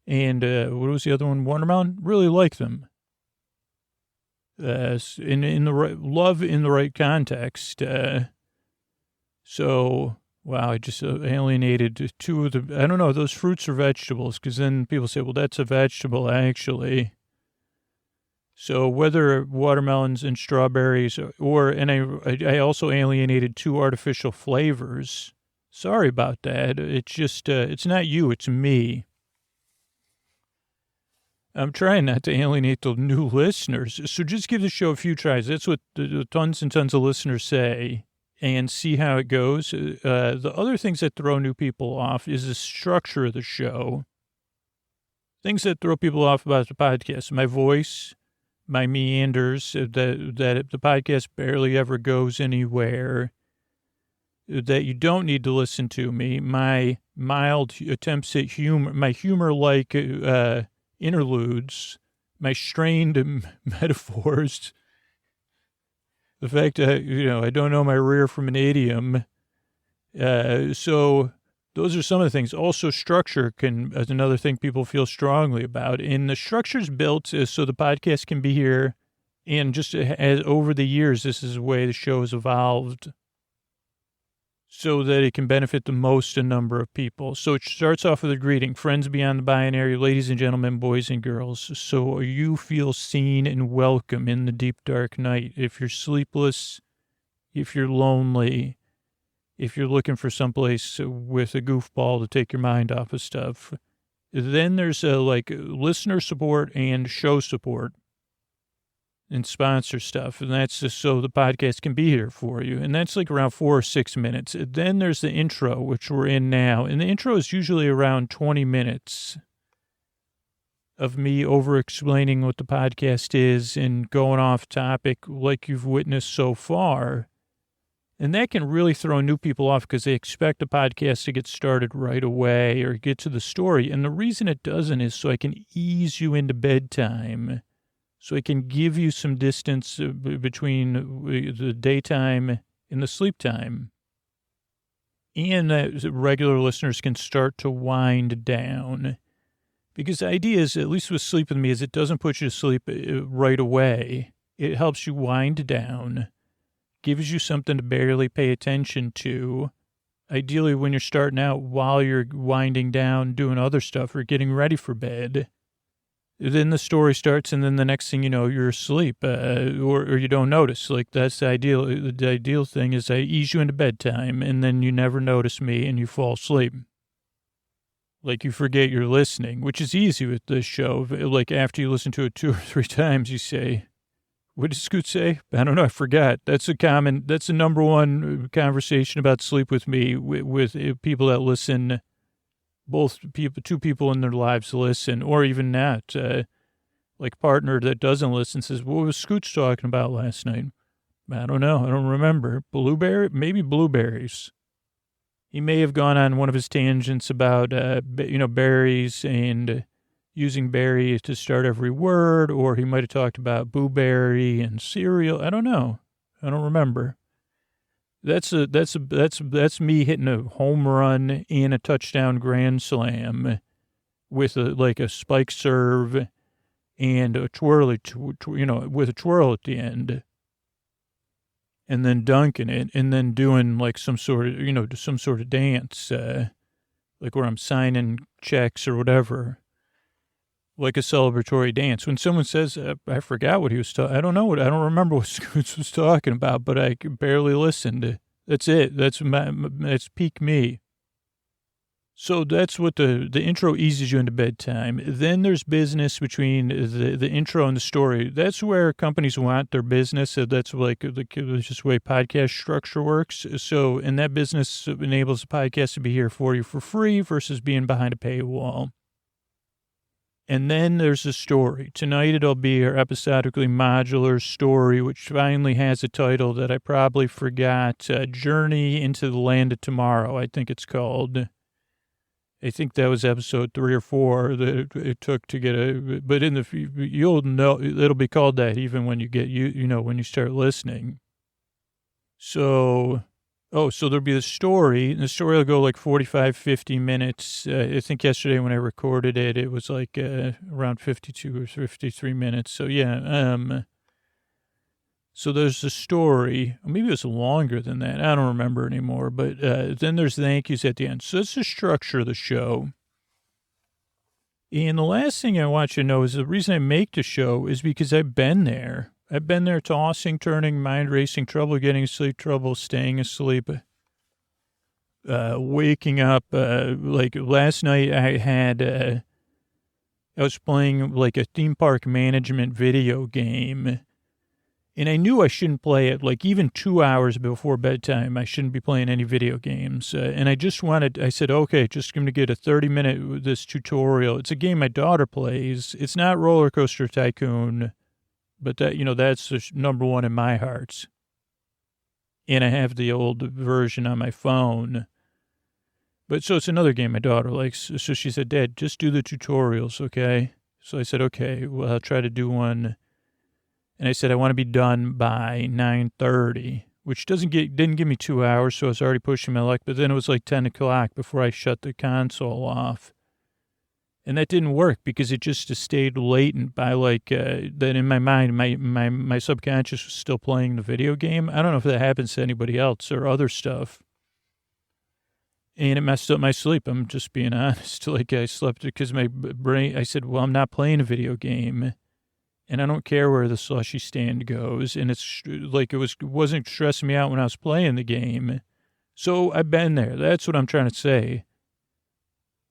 Speaker 2: what was the other one? Watermelon, really like them. In the right, love in the right context. So, wow, I just alienated 2 of the, I don't know, those fruits or vegetables, because then people say, well, that's a vegetable, actually. So whether watermelons and strawberries I also alienated 2 artificial flavors. Sorry about that. It's just, it's not you, it's me. I'm trying not to alienate the new listeners. So just give the show a few tries. That's what the tons and tons of listeners say, and see how it goes. The other things that throw new people off is the structure of the show. Things that throw people off about the podcast, my voice, my meanders, that the podcast barely ever goes anywhere, that you don't need to listen to me, my mild attempts at humor, my humor-like interludes, my strained metaphors, the fact that, I don't know my rear from an idiom. So those are some of the things. Also, structure is another thing people feel strongly about. And the structure's built so the podcast can be here. And just as over the years, this is the way the show has evolved so that it can benefit the most a number of people. So it starts off with a greeting. Friends beyond the binary, ladies and gentlemen, boys and girls. So you feel seen and welcome in the deep, dark night. If you're sleepless, if you're lonely, if you're looking for someplace with a goofball to take your mind off of stuff, then there's listener support and show support and sponsor stuff. And that's just so the podcast can be here for you. And that's like around 4 or 6 minutes. Then there's the intro, which we're in now. And the intro is usually around 20 minutes. of me over-explaining what the podcast is and going off topic like you've witnessed so far. And that can really throw new people off because they expect a podcast to get started right away or get to the story. And the reason it doesn't is so I can ease you into bedtime, so I can give you some distance between the daytime and the sleep time. And that regular listeners can start to wind down. Because the idea is, at least with Sleep With Me, is it doesn't put you to sleep right away. It helps you wind down, gives you something to barely pay attention to. Ideally, when you're starting out, while you're winding down, doing other stuff or getting ready for bed. Then the story starts, and then the next thing you know, you're asleep, or you don't notice. Like, that's the ideal. The ideal thing is I ease you into bedtime, and then you never notice me, and you fall asleep. Like, you forget you're listening, which is easy with this show. Like, after you listen to it 2 or 3 times, you say, what did Scoot say? I don't know, I forgot. That's the number one conversation about Sleep With Me with people that listen. Both people, 2 people in their lives listen, or even not. Like, partner that doesn't listen says, what was Scoots talking about last night? I don't know. I don't remember. Maybe blueberries. He may have gone on one of his tangents about, berries and using berry to start every word, or he might have talked about blueberry and cereal. I don't know. I don't remember. That's me hitting a home run and a touchdown grand slam with a spike serve and a twirly, with a twirl at the end. And then dunking it, and then doing like some sort of dance, like where I'm signing checks or whatever, like a celebratory dance. When someone says, I forgot what he was talking, I don't remember what Scoots was talking about, but I barely listened. That's it. That's peak me. So that's what the intro eases you into bedtime. Then there's business between the intro and the story. That's where companies want their business. So that's like just the way podcast structure works. So, and that business enables the podcast to be here for you for free versus being behind a paywall. And then there's the story. Tonight it'll be our episodically modular story, which finally has a title that I probably forgot. Journey into the Land of Tomorrow, I think it's called. I think that was episode 3 or 4 that it took to get but you'll know, it'll be called that even when you get, when you start listening. So there'll be the story, and the story will go like 45, 50 minutes. I think yesterday when I recorded it, it was like around 52 or 53 minutes. So yeah, so there's the story. Maybe it was longer than that. I don't remember anymore. But then there's the thank yous at the end. So that's the structure of the show. And the last thing I want you to know is the reason I make the show is because I've been there. I've been there tossing, turning, mind racing, trouble getting asleep, trouble staying asleep, waking up. Like last night I was playing like a theme park management video game. And I knew I shouldn't play it, like even 2 hours before bedtime, I shouldn't be playing any video games. And I said, okay, just going to get a 30-minute, this tutorial. It's a game my daughter plays. It's not Roller Coaster Tycoon, but that's the number one in my heart. And I have the old version on my phone. But so it's another game my daughter likes. So she said, Dad, just do the tutorials, okay? So I said, okay, well, I'll try to do one. And I said, I want to be done by 9:30, which didn't give me 2 hours, so I was already pushing my luck. But then it was like 10 o'clock before I shut the console off. And that didn't work because it just stayed latent by that in my mind, my subconscious was still playing the video game. I don't know if that happens to anybody else or other stuff. And it messed up my sleep. I'm just being honest. Like I slept because my brain, I said, well, I'm not playing a video game. And I don't care where the slushy stand goes. And it's like wasn't stressing me out when I was playing the game. So I've been there. That's what I'm trying to say.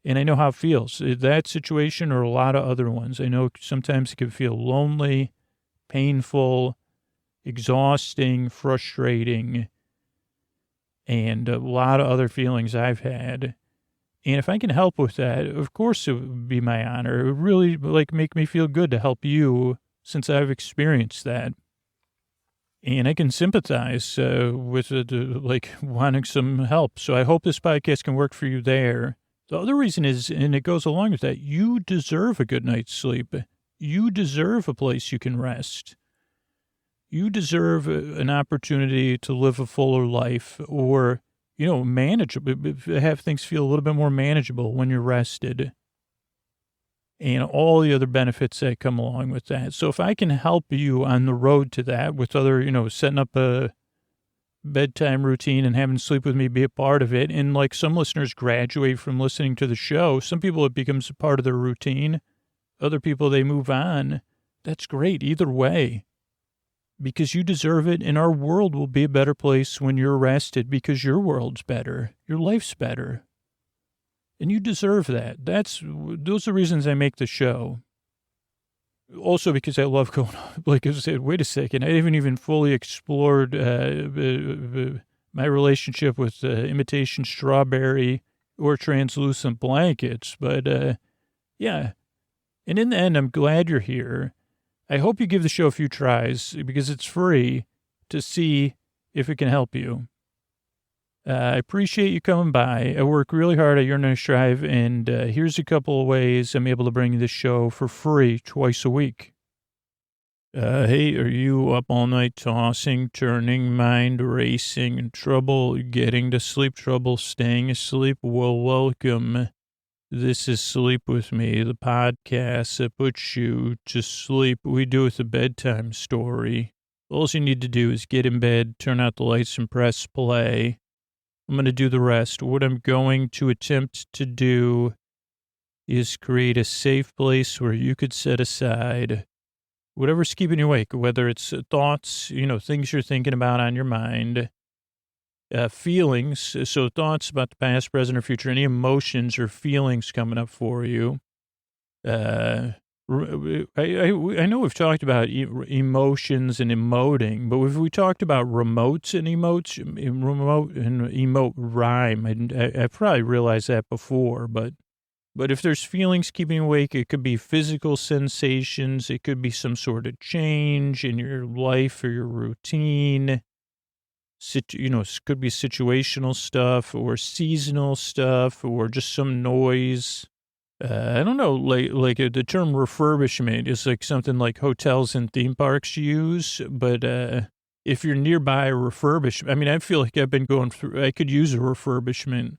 Speaker 2: And I know how it feels. That situation or a lot of other ones. I know sometimes it can feel lonely, painful, exhausting, frustrating, and a lot of other feelings I've had. And if I can help with that, of course it would be my honor. It would really make me feel good to help you since I've experienced that. And I can sympathize with wanting some help. So I hope this podcast can work for you there. The other reason is, and it goes along with that, you deserve a good night's sleep. You deserve a place you can rest. You deserve an opportunity to live a fuller life or, have things feel a little bit more manageable when you're rested and all the other benefits that come along with that. So if I can help you on the road to that with other, setting up a bedtime routine and having sleep with me be a part of it. And like some listeners graduate from listening to the show. Some people, it becomes a part of their routine. Other people, they move on. That's great either way. Because you deserve it, and our world will be a better place when you're rested because your world's better. Your life's better. And you deserve that. Those are the reasons I make the show. Also because I love going, like I said, wait a second, I haven't even fully explored my relationship with imitation strawberry or translucent blankets. But, yeah. And in the end, I'm glad you're here. I hope you give the show a few tries because it's free to see if it can help you. I appreciate you coming by. I work really hard at Your Nice Drive, and here's a couple of ways I'm able to bring you this show for free twice a week. Hey, are you up all night tossing, turning, mind racing, trouble getting to sleep, trouble staying asleep? Well, welcome. This is Sleep With Me, the podcast that puts you to sleep. We do with a bedtime story. All you need to do is get in bed, turn out the lights, and press play. I'm going to do the rest. What I'm going to attempt to do is create a safe place where you could set aside whatever's keeping you awake, whether it's thoughts, things you're thinking about on your mind, feelings, so thoughts about the past, present, or future, any emotions or feelings coming up for you. I know we've talked about emotions and emoting, but if we talked about remotes and remote and emote rhyme, I probably realized that before, but if there's feelings keeping you awake, it could be physical sensations, it could be some sort of change in your life or your routine. It could be situational stuff or seasonal stuff or just some noise. I don't know, the term refurbishment is like something like hotels and theme parks use, but if you're nearby a refurbishment, I feel like I've been going through, I could use a refurbishment.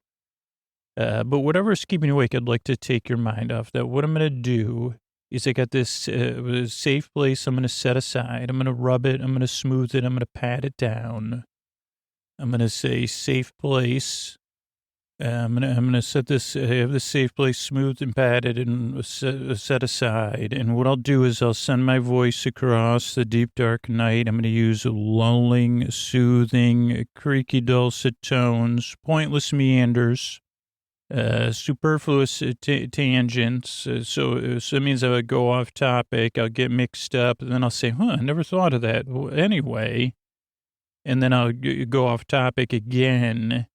Speaker 2: But whatever's keeping you awake, I'd like to take your mind off that. What I'm going to do is I got this safe place I'm going to set aside. I'm going to rub it. I'm going to smooth it. I'm going to pat it down. I'm going to say safe place. I'm gonna set this, have this safe place smoothed and padded and set aside. And what I'll do is I'll send my voice across the deep, dark night. I'm going to use lulling, soothing, creaky, dulcet tones, pointless meanders, superfluous tangents. So it means I would go off topic. I'll get mixed up and then I'll say, I never thought of that. Well, anyway, and then I'll go off topic again.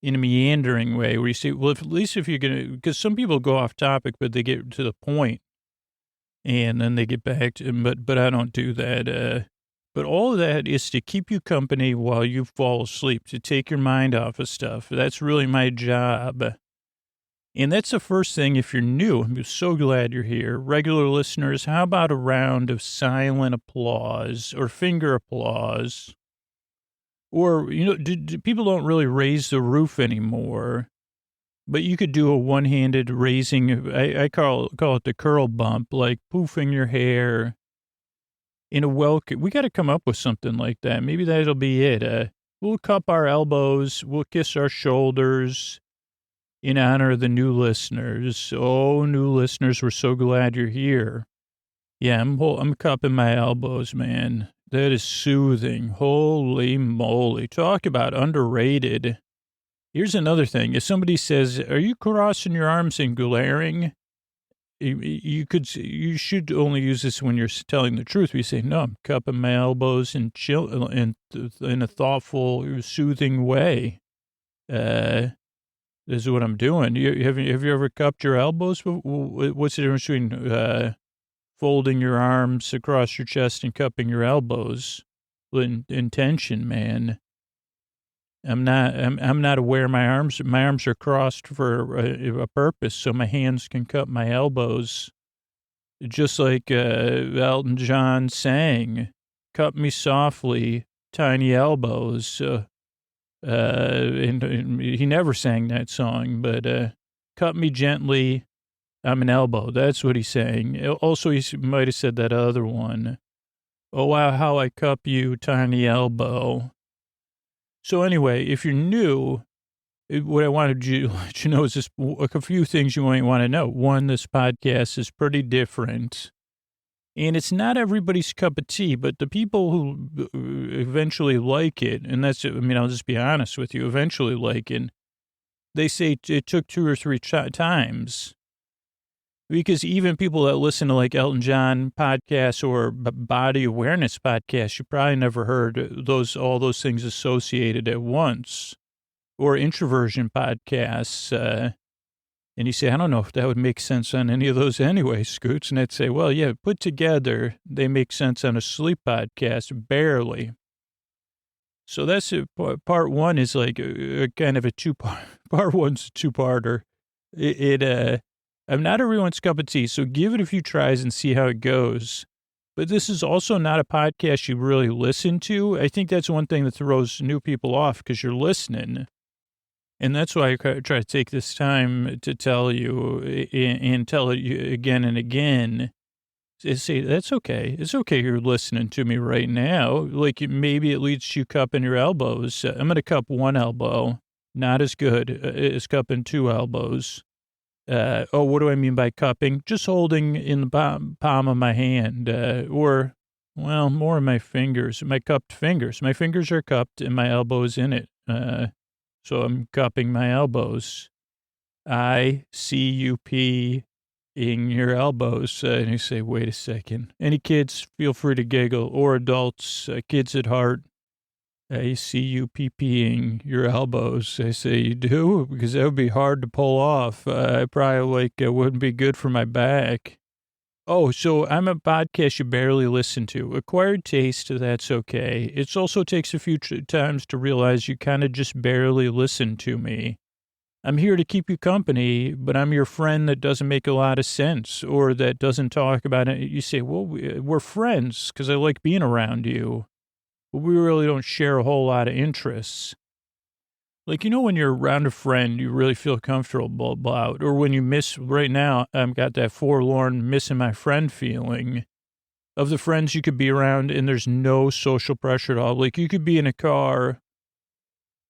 Speaker 2: In a meandering way where you say, well, at least if you're going to, because some people go off topic, but they get to the point and then they get back to, but I don't do that. But all of that is to keep you company while you fall asleep, to take your mind off of stuff. That's really my job. And that's the first thing. If you're new, I'm so glad you're here. Regular listeners, how about a round of silent applause or finger applause? Or, people don't really raise the roof anymore, but you could do a one-handed raising. I call it the curl bump, like poofing your hair in a welcome. We got to come up with something like that. Maybe that'll be it. We'll cup our elbows. We'll kiss our shoulders in honor of the new listeners. Oh, new listeners, we're so glad you're here. Yeah, I'm cupping my elbows, man. That is soothing. Holy moly. Talk about underrated. Here's another thing. If somebody says, are you crossing your arms and glaring? You should only use this when you're telling the truth. We say, no, I'm cupping my elbows and chill in a thoughtful, soothing way. This is what I'm doing. Have you ever cupped your elbows? What's the difference between folding your arms across your chest and cupping your elbows? In tension, man. I'm not aware my arms are crossed for a purpose, so my hands can cup my elbows, just like Elton John sang, "Cup me softly, tiny elbows." And he never sang that song, but "Cup me gently, I'm an elbow." That's what he's saying. Also, he might have said that other one. "Oh, wow, how I cup you, tiny elbow." So anyway, if you're new, what I wanted you to let you know is just a few things you might want to know. One, this podcast is pretty different. And it's not everybody's cup of tea, but the people who eventually like it, and I'll just be honest with you, eventually like it, they say it took 2 or 3 times. Because even people that listen to like Elton John podcasts or body awareness podcasts, you probably never heard all those things associated at once, or introversion podcasts. And you say, I don't know if that would make sense on any of those anyway, Scoots. And I'd say, well, yeah, put together, they make sense on a sleep podcast, barely. So that's part one is like a kind of a two-part. Part one's a two-parter. I'm not everyone's cup of tea, so give it a few tries and see how it goes. But this is also not a podcast you really listen to. I think that's one thing that throws new people off because you're listening. And that's why I try to take this time to tell you and tell it again and again. Say, that's okay. It's okay you're listening to me right now. Like maybe it leads to you cupping your elbows. I'm going to cup one elbow. Not as good as cupping 2 elbows. What do I mean by cupping? Just holding in the palm of my hand, or, well, more of my fingers, my cupped fingers. My fingers are cupped and my elbow's in it. So I'm cupping my elbows. ICUP in your elbows. And you say, wait a second. Any kids, feel free to giggle, or adults, kids at heart. ICUPPing your elbows. I say, you do? Because that would be hard to pull off. I probably it wouldn't be good for my back. Oh, so I'm a podcast you barely listen to. Acquired taste, that's okay. It also takes a few times to realize you kind of just barely listen to me. I'm here to keep you company, but I'm your friend that doesn't make a lot of sense or that doesn't talk about it. You say, well, we're friends because I like being around you. We really don't share a whole lot of interests. Like, when you're around a friend, you really feel comfortable about, or when you miss, right now, I've got that forlorn missing my friend feeling of the friends you could be around and there's no social pressure at all. Like you could be in a car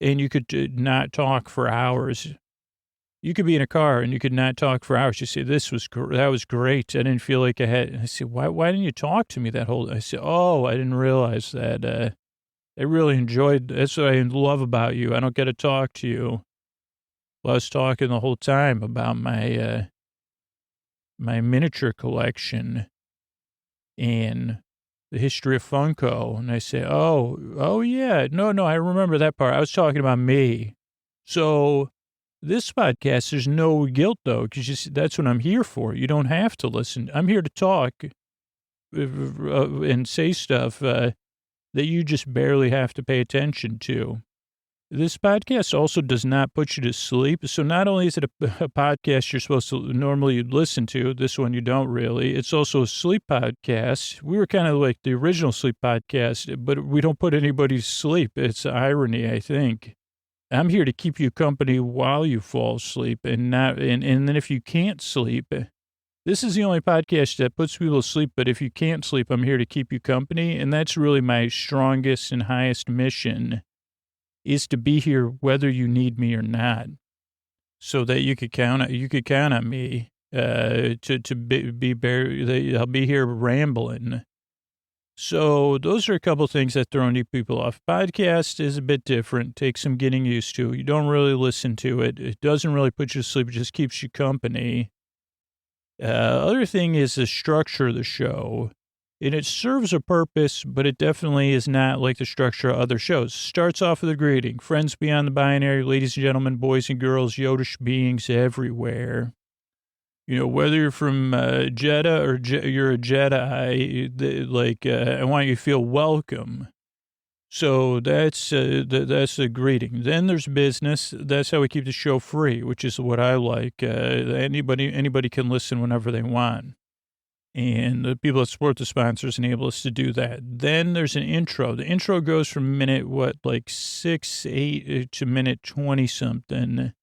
Speaker 2: and you could not talk for hours. You could be in a car and you could not talk for hours. You say, that was great. I didn't feel like I say, why didn't you talk to me that whole, I say, I didn't realize that, I really enjoyed, that's what I love about you. I don't get to talk to you. Well, I was talking the whole time about my, my miniature collection and the history of Funko. And I say, oh yeah, no, I remember that part. I was talking about me. So this podcast, there's no guilt though, because that's what I'm here for. You don't have to listen. I'm here to talk and say stuff that you just barely have to pay attention to. This podcast also does not put you to sleep. So not only is it a podcast you're supposed to normally listen to, this one you don't really, it's also a sleep podcast. We were kind of like the original sleep podcast, but we don't put anybody to sleep. It's irony, I think. I'm here to keep you company while you fall asleep and then if you can't sleep, this is the only podcast that puts people to sleep, but if you can't sleep, I'm here to keep you company. And that's really my strongest and highest mission, is to be here whether you need me or not, so that you could count on me I'll be here rambling. So those are a couple of things that throw new people off. Podcast is a bit different, takes some getting used to. You don't really listen to it. It doesn't really put you to sleep. It just keeps you company. Other thing is the structure of the show. And it serves a purpose, but it definitely is not like the structure of other shows. Starts off with a greeting. Friends beyond the binary, ladies and gentlemen, boys and girls, Yodish beings everywhere. You know, whether you're from Jeddah or you're a Jedi, I want you to feel welcome. So that's a greeting. Then there's business. That's how we keep the show free, which is what I like. Anybody can listen whenever they want. And the people that support the sponsors enable us to do that. Then there's an intro. The intro goes from minute, 6, 8 to minute 20-something.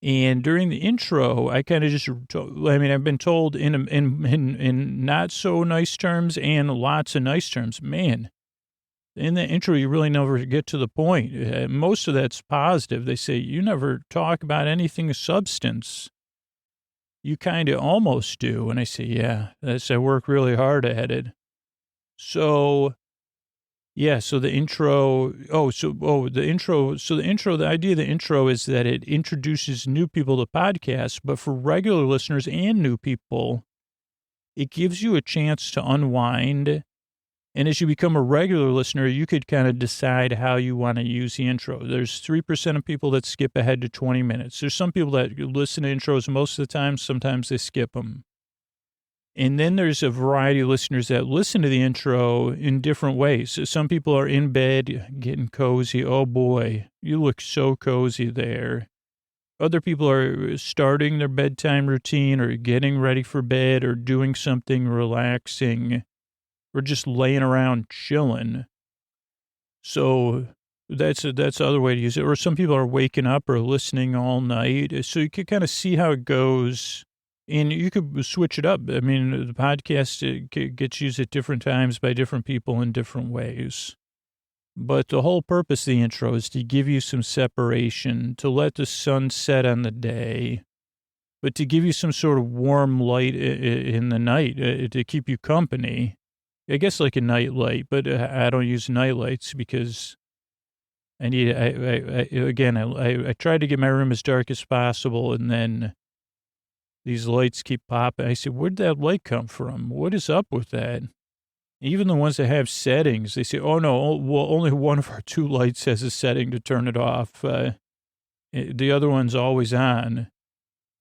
Speaker 2: And during the intro, I kind of I've been told in not so nice terms and lots of nice terms, man, in the intro, you really never get to the point. Most of that's positive. They say, you never talk about anything of substance. You kind of almost do. And I say, yeah, I work really hard at it. So, yeah, so the intro, the idea of the intro is that it introduces new people to podcasts, but for regular listeners and new people, it gives you a chance to unwind. And as you become a regular listener, you could kind of decide how you want to use the intro. There's 3% of people that skip ahead to 20 minutes. There's some people that listen to intros most of the time. Sometimes they skip them. And then there's a variety of listeners that listen to the intro in different ways. So some people are in bed getting cozy. Oh, boy, you look so cozy there. Other people are starting their bedtime routine or getting ready for bed or doing something relaxing. Or just laying around chilling. So that's other way to use it. Or some people are waking up or listening all night. So you could kind of see how it goes. And you could switch it up. I mean, the podcast gets used at different times by different people in different ways. But the whole purpose of the intro is to give you some separation, to let the sun set on the day, but to give you some sort of warm light in the night, to keep you company. I guess like a night light, but I don't use night lights because I need, I try to get my room as dark as possible. And then these lights keep popping. I said, where'd that light come from? What is up with that? Even the ones that have settings, they say, oh no, well, only one of our 2 lights has a setting to turn it off. The other one's always on.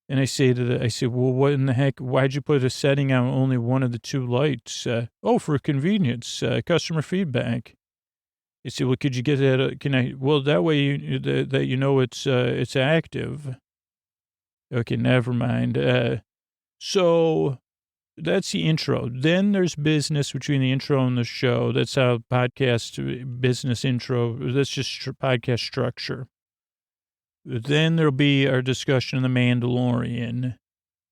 Speaker 2: And I say well, what in the heck? Why'd you put a setting on only one of the 2 lights? For convenience, customer feedback. I say, well, could you get that? Well, that way that you know it's active. Okay, never mind. So that's the intro. Then there's business between the intro and the show. That's how podcast business intro. That's just podcast structure. Then there'll be our discussion of The Mandalorian,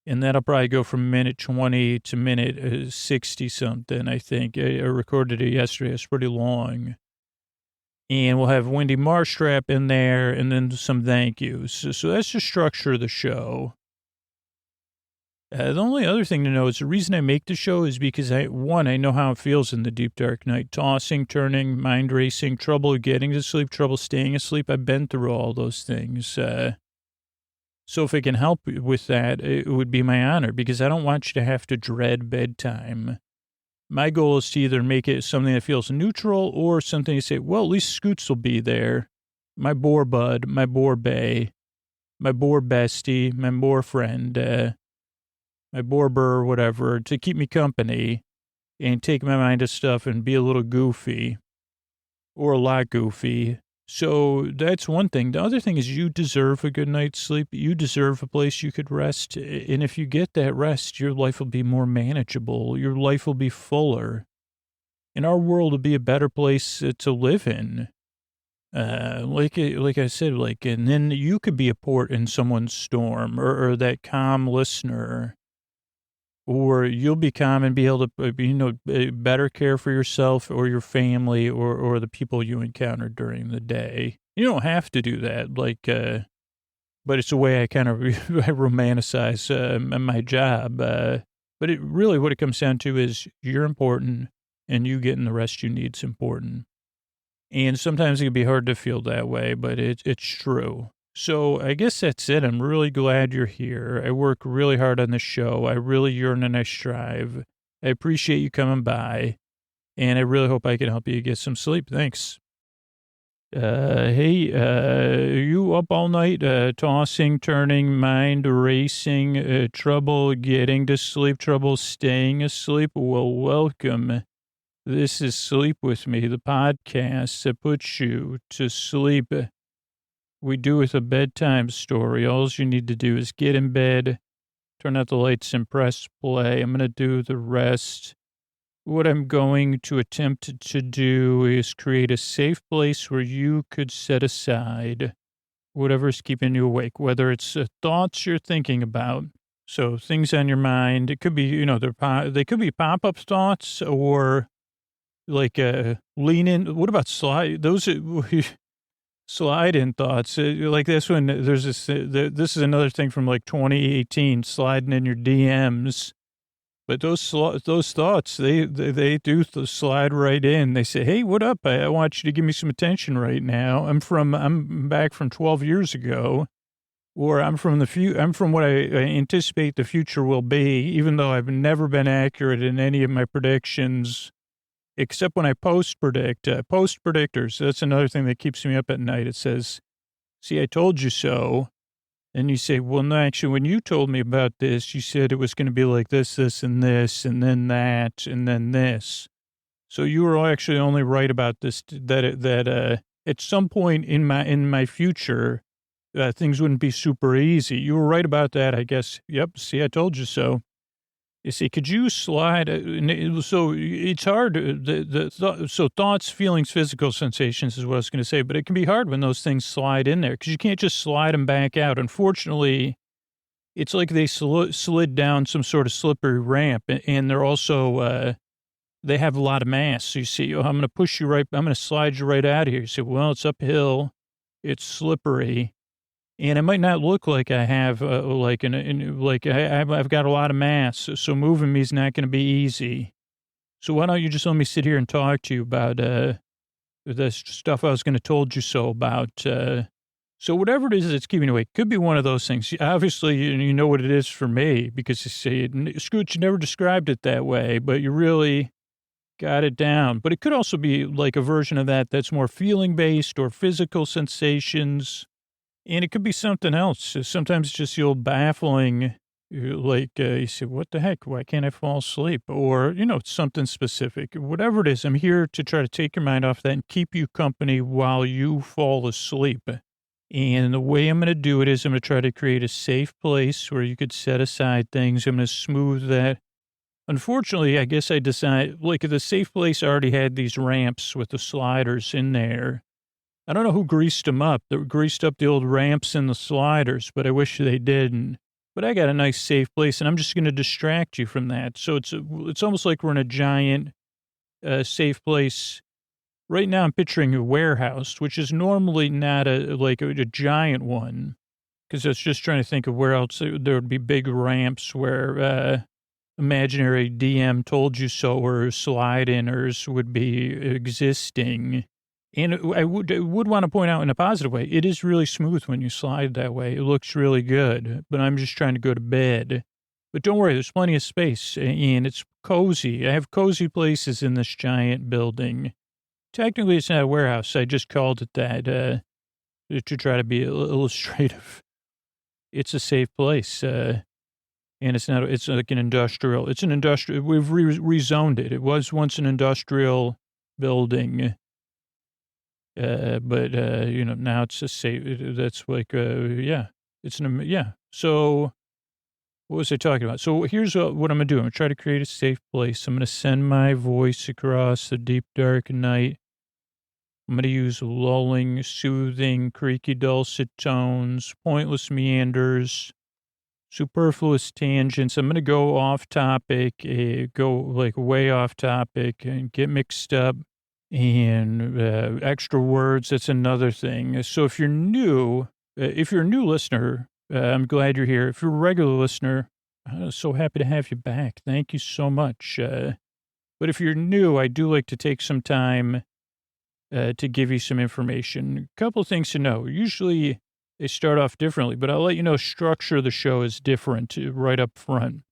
Speaker 2: and that'll probably go from minute 20 to minute 60-something, I think. I recorded it yesterday. It's pretty long. And we'll have Wendy Marstrap in there, and then some thank yous. So that's the structure of the show. The only other thing to know is the reason I make the show is because, I know how it feels in the deep, dark night. Tossing, turning, mind racing, trouble getting to sleep, trouble staying asleep. I've been through all those things. So if I can help with that, it would be my honor, because I don't want you to have to dread bedtime. My goal is to either make it something that feels neutral or something you say, well, at least Scoots will be there. My boar bud, my boar bay, my boar bestie, my Borefriend, my Borber, whatever, to keep me company and take my mind to stuff and be a little goofy or a lot goofy. So that's one thing. The other thing is you deserve a good night's sleep. You deserve a place you could rest. And if you get that rest, your life will be more manageable. Your life will be fuller. And our world will be a better place to live in. Like I said, and then you could be a port in someone's storm or that calm listener. Or you'll be calm and be able to, better care for yourself or your family or the people you encounter during the day. You don't have to do that, but it's a way I kind of I romanticize my job. But it really, what it comes down to is you're important, and you getting the rest you need is important. And sometimes it can be hard to feel that way, but it's true. So I guess that's it. I'm really glad you're here. I work really hard on the show. I really yearn and I strive. I appreciate you coming by, and I really hope I can help you get some sleep. Thanks. Hey, are you up all night, tossing, turning, mind racing, trouble getting to sleep, trouble staying asleep? Well, welcome. This is Sleep With Me, the podcast that puts you to sleep. We do with a bedtime story. All you need to do is get in bed, turn out the lights and press play. I'm going to do the rest. What I'm going to attempt to do is create a safe place where you could set aside whatever's keeping you awake, whether it's thoughts you're thinking about. So things on your mind, it could be, they could be pop-up thoughts or like lean in. What about slide? Those slide in thoughts. Like this one, there's this, this is another thing from like 2018, sliding in your DMs. But those thoughts, they do slide right in. They say, "Hey, what up? I want you to give me some attention right now. I'm back from 12 years ago, or I'm from what I anticipate the future will be. Even though I've never been accurate in any of my predictions, except when I post predictors. That's another thing that keeps me up at night. It says, "See, I told you so." And you say, well, no, actually, when you told me about this, you said it was going to be like this, and this, and then that, and then this. So you were actually only right about this, that at some point in my future, things wouldn't be super easy. You were right about that, I guess. Yep. See, I told you so. You see, could you slide? So it's hard. So thoughts, feelings, physical sensations is what I was going to say, but it can be hard when those things slide in there because you can't just slide them back out. Unfortunately, it's like they slid down some sort of slippery ramp, and they're also they have a lot of mass. So you see, I'm going to push you right. I'm going to slide you right out of here. You say, well, it's uphill, it's slippery. And it might not look like I have, I've got a lot of mass, so moving me is not going to be easy. So why don't you just let me sit here and talk to you about the stuff I was going to told you so about. So whatever it is that's keeping you awake, could be one of those things. Obviously, you know what it is for me because you say, Scooch, you never described it that way, but you really got it down. But it could also be like a version of that that's more feeling-based or physical sensations. And it could be something else. Sometimes it's just the old baffling, you say, what the heck? Why can't I fall asleep? Or, it's something specific. Whatever it is, I'm here to try to take your mind off that and keep you company while you fall asleep. And the way I'm going to do it is I'm going to try to create a safe place where you could set aside things. I'm going to smooth that. Unfortunately, I guess I decided, the safe place already had these ramps with the sliders in there. I don't know who greased them up. They greased up the old ramps and the sliders, but I wish they didn't. But I got a nice safe place, and I'm just going to distract you from that. So it's almost like we're in a giant safe place. Right now I'm picturing a warehouse, which is normally not a giant one, because I was just trying to think of where else there would be big ramps where imaginary DM told you so or slide-inners would be existing. And I would want to point out in a positive way, it is really smooth when you slide that way. It looks really good, but I'm just trying to go to bed. But don't worry, there's plenty of space, and it's cozy. I have cozy places in this giant building. Technically, it's not a warehouse. I just called it that to try to be illustrative. It's a safe place, and it's not. It's like an industrial. It's an industrial. We've rezoned it. It was once an industrial building. But now it's a safe, that's So what was I talking about? So here's what I'm going to do. I'm going to try to create a safe place. I'm going to send my voice across the deep, dark night. I'm going to use lulling, soothing, creaky, dulcet tones, pointless meanders, superfluous tangents. I'm going to go off topic, way off topic and get mixed up. And extra words, that's another thing. So if you're new, if you're a new listener, I'm glad you're here. If you're a regular listener, I'm so happy to have you back. Thank you so much. But if you're new, I do like to take some time to give you some information. A couple of things to know. Usually they start off differently, but I'll let you know structure of the show is different right up front.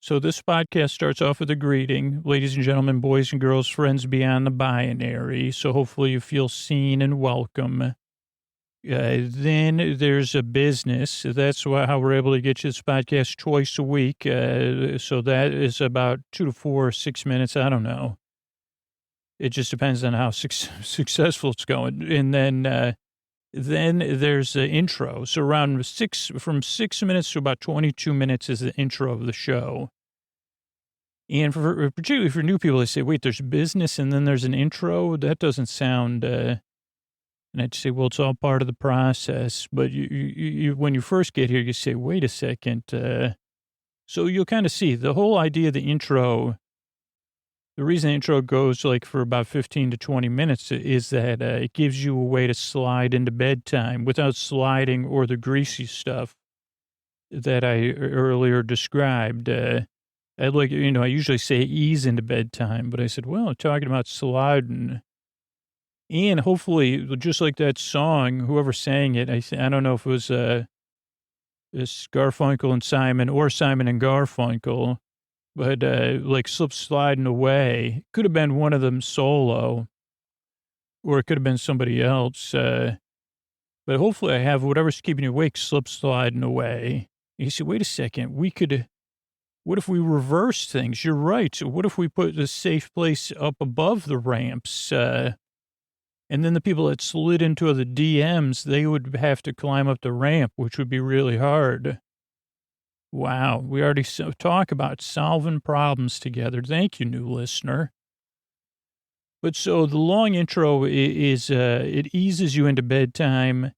Speaker 2: So this podcast starts off with a greeting. Ladies and gentlemen, boys and girls, friends beyond the binary. So hopefully you feel seen and welcome. Then there's a business. That's how we're able to get you this podcast twice a week. So that is about 2 to 4, 6 minutes. I don't know. It just depends on how successful it's going. And then there's the intro. So from 6 minutes to about 22 minutes is the intro of the show. And particularly for new people, they say, wait, there's business and then there's an intro? That doesn't sound, and I'd say, well, it's all part of the process. But you when you first get here, you say, wait a second. So you'll kind of see the whole idea of the intro. The reason the intro goes like for about 15 to 20 minutes is that it gives you a way to slide into bedtime without sliding or the greasy stuff that I earlier described. I usually say ease into bedtime, but I said, well, I'm talking about sliding. And hopefully, just like that song, whoever sang it, I don't know if it was it's Garfunkel and Simon or Simon and Garfunkel, but like slip sliding away. Could have been one of them solo, or it could have been somebody else. But hopefully I have whatever's keeping you awake slip sliding away. And you say, wait a second, what if we reverse things? You're right. So what if we put a safe place up above the ramps? And then the people that slid into the DMs, they would have to climb up the ramp, which would be really hard. Wow, we already talk about solving problems together. Thank you, new listener. But so the long intro is it eases you into bedtime.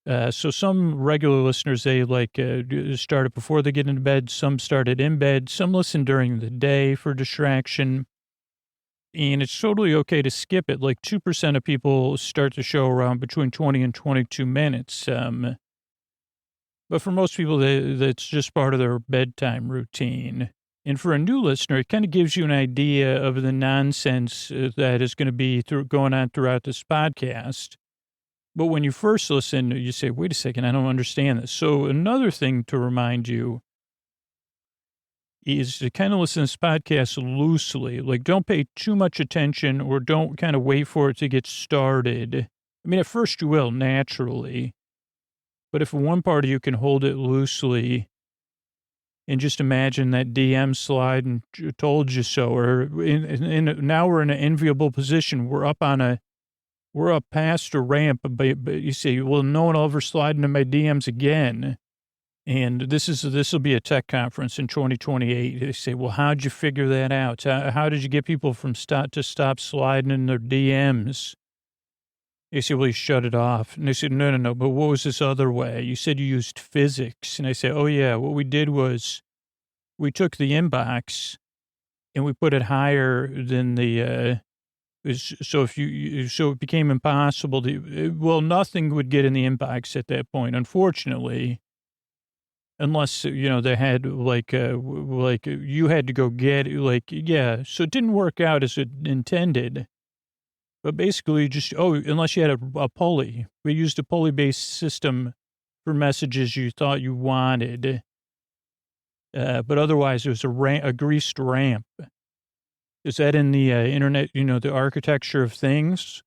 Speaker 2: So some regular listeners, they start it before they get into bed. Some start it in bed. Some listen during the day for distraction. And it's totally okay to skip it. Like 2% of people start the show around between 20 and 22 minutes. But for most people, that's just part of their bedtime routine. And for a new listener, it kind of gives you an idea of the nonsense that is going to be going on throughout this podcast. But when you first listen, you say, wait a second, I don't understand this. So another thing to remind you is to kind of listen to this podcast loosely. Like, don't pay too much attention or don't kind of wait for it to get started. I mean, at first you will, naturally. But if one part of you can hold it loosely and just imagine that DM slide and told you so, or now we're in an enviable position. We're up past a ramp, but you say, well, no one will ever slide into my DMs again. And this will be a tech conference in 2028. They say, well, how'd you figure that out? How did you get people from stop sliding in their DMs? They said, well, you shut it off. And they said, no, but what was this other way? You said you used physics. And I said, oh, yeah, what we did was we took the inbox and we put it higher than so it became impossible nothing would get in the inbox at that point, unfortunately, unless, they had you had to go get it, so it didn't work out as it intended. But basically unless you had a pulley. We used a pulley-based system for messages you thought you wanted. But otherwise, it was a greased ramp. Is that in the internet, the architecture of things?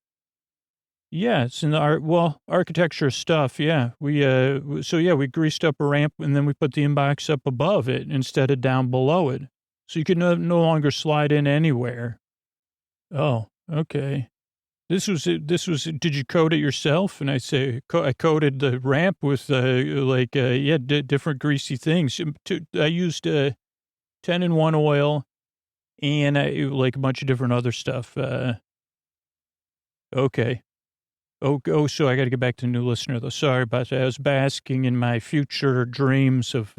Speaker 2: Yeah, it's in the architecture stuff, yeah. We greased up a ramp and then we put the inbox up above it instead of down below it. So you could no longer slide in anywhere. Oh, okay. Did you code it yourself? And I say, I coded the ramp with, different greasy things. I used 10-in-1 oil and a bunch of different other stuff. Okay. Oh, so I got to get back to the new listener, though. Sorry about that. I was basking in my future dreams of,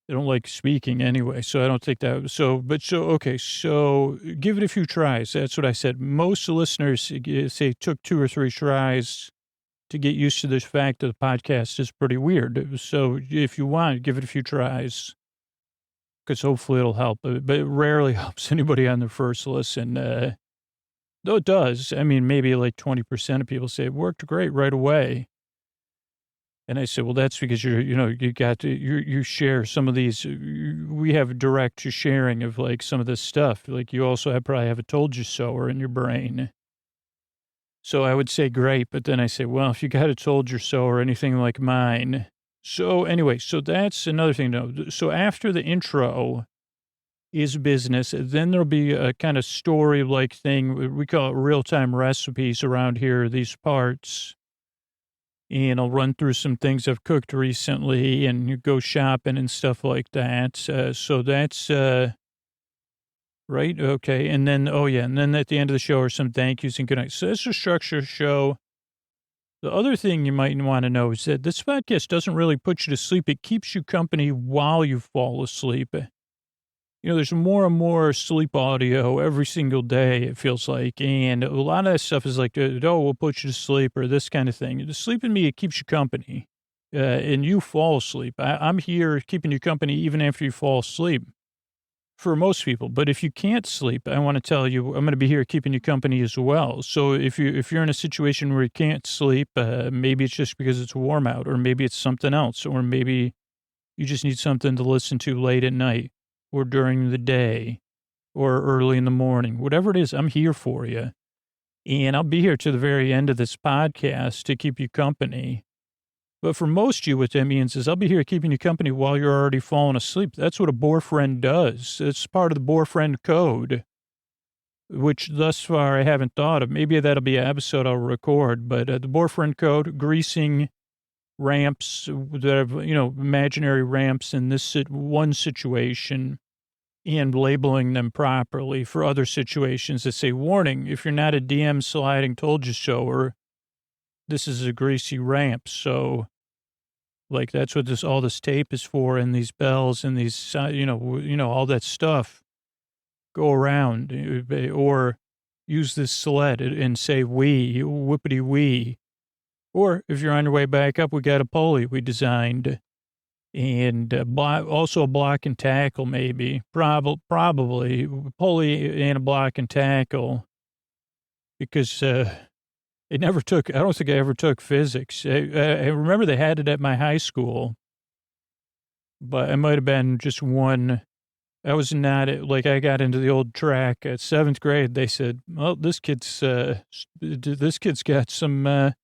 Speaker 2: I don't like speaking anyway, so I don't think that. Okay. So give it a few tries. That's what I said. Most listeners say it took 2 or 3 tries to get used to the fact that the podcast is pretty weird. So if you want, give it a few tries, because hopefully it'll help. But it rarely helps anybody on their first listen. Though it does. I mean, maybe like 20% of people say it worked great right away. And I said, well, that's because you share some of these, we have direct sharing of like some of this stuff. Like you also probably have a told you so in your brain. So I would say great, but then I say, well, if you got a told you so or anything like mine. So anyway, so that's another thing to know. So after the intro is business, then there'll be a kind of story-like thing. We call it real-time recipes around here, these parts. And I'll run through some things I've cooked recently and you go shopping and stuff like that. So that's, right. Okay. And then, and then at the end of the show are some thank yous and good nights. So that's a structured show. The other thing you might want to know is that this podcast doesn't really put you to sleep. It keeps you company while you fall asleep. There's more and more sleep audio every single day, it feels like. And a lot of that stuff is like, we'll put you to sleep or this kind of thing. The sleep in me, it keeps you company. And you fall asleep. I'm here keeping you company even after you fall asleep for most people. But if you can't sleep, I want to tell you, I'm going to be here keeping you company as well. So if you're in a situation where you can't sleep, maybe it's just because it's warm out, or maybe it's something else, or maybe you just need something to listen to late at night, or during the day, or early in the morning, whatever it is, I'm here for you. And I'll be here to the very end of this podcast to keep you company. But for most of you, what that means is I'll be here keeping you company while you're already falling asleep. That's what a Borefriend does. It's part of the Borefriend code, which thus far I haven't thought of. Maybe that'll be an episode I'll record. But the Borefriend code, greasing ramps that have, imaginary ramps in this one situation and labeling them properly for other situations that say, warning, if you're not a DM sliding told you so, or this is a greasy ramp. So like, that's what all this tape is for, and these bells and these, all that stuff go around, or use this sled and say, whippity wee. Or if you're on your way back up, we got a pulley we designed, and also a block and tackle, maybe, probably a pulley and a block and tackle, because I don't think I ever took physics. I remember they had it at my high school, but it might have been just one. I was not I got into the old track at 7th grade. They said, well, this kid's got some,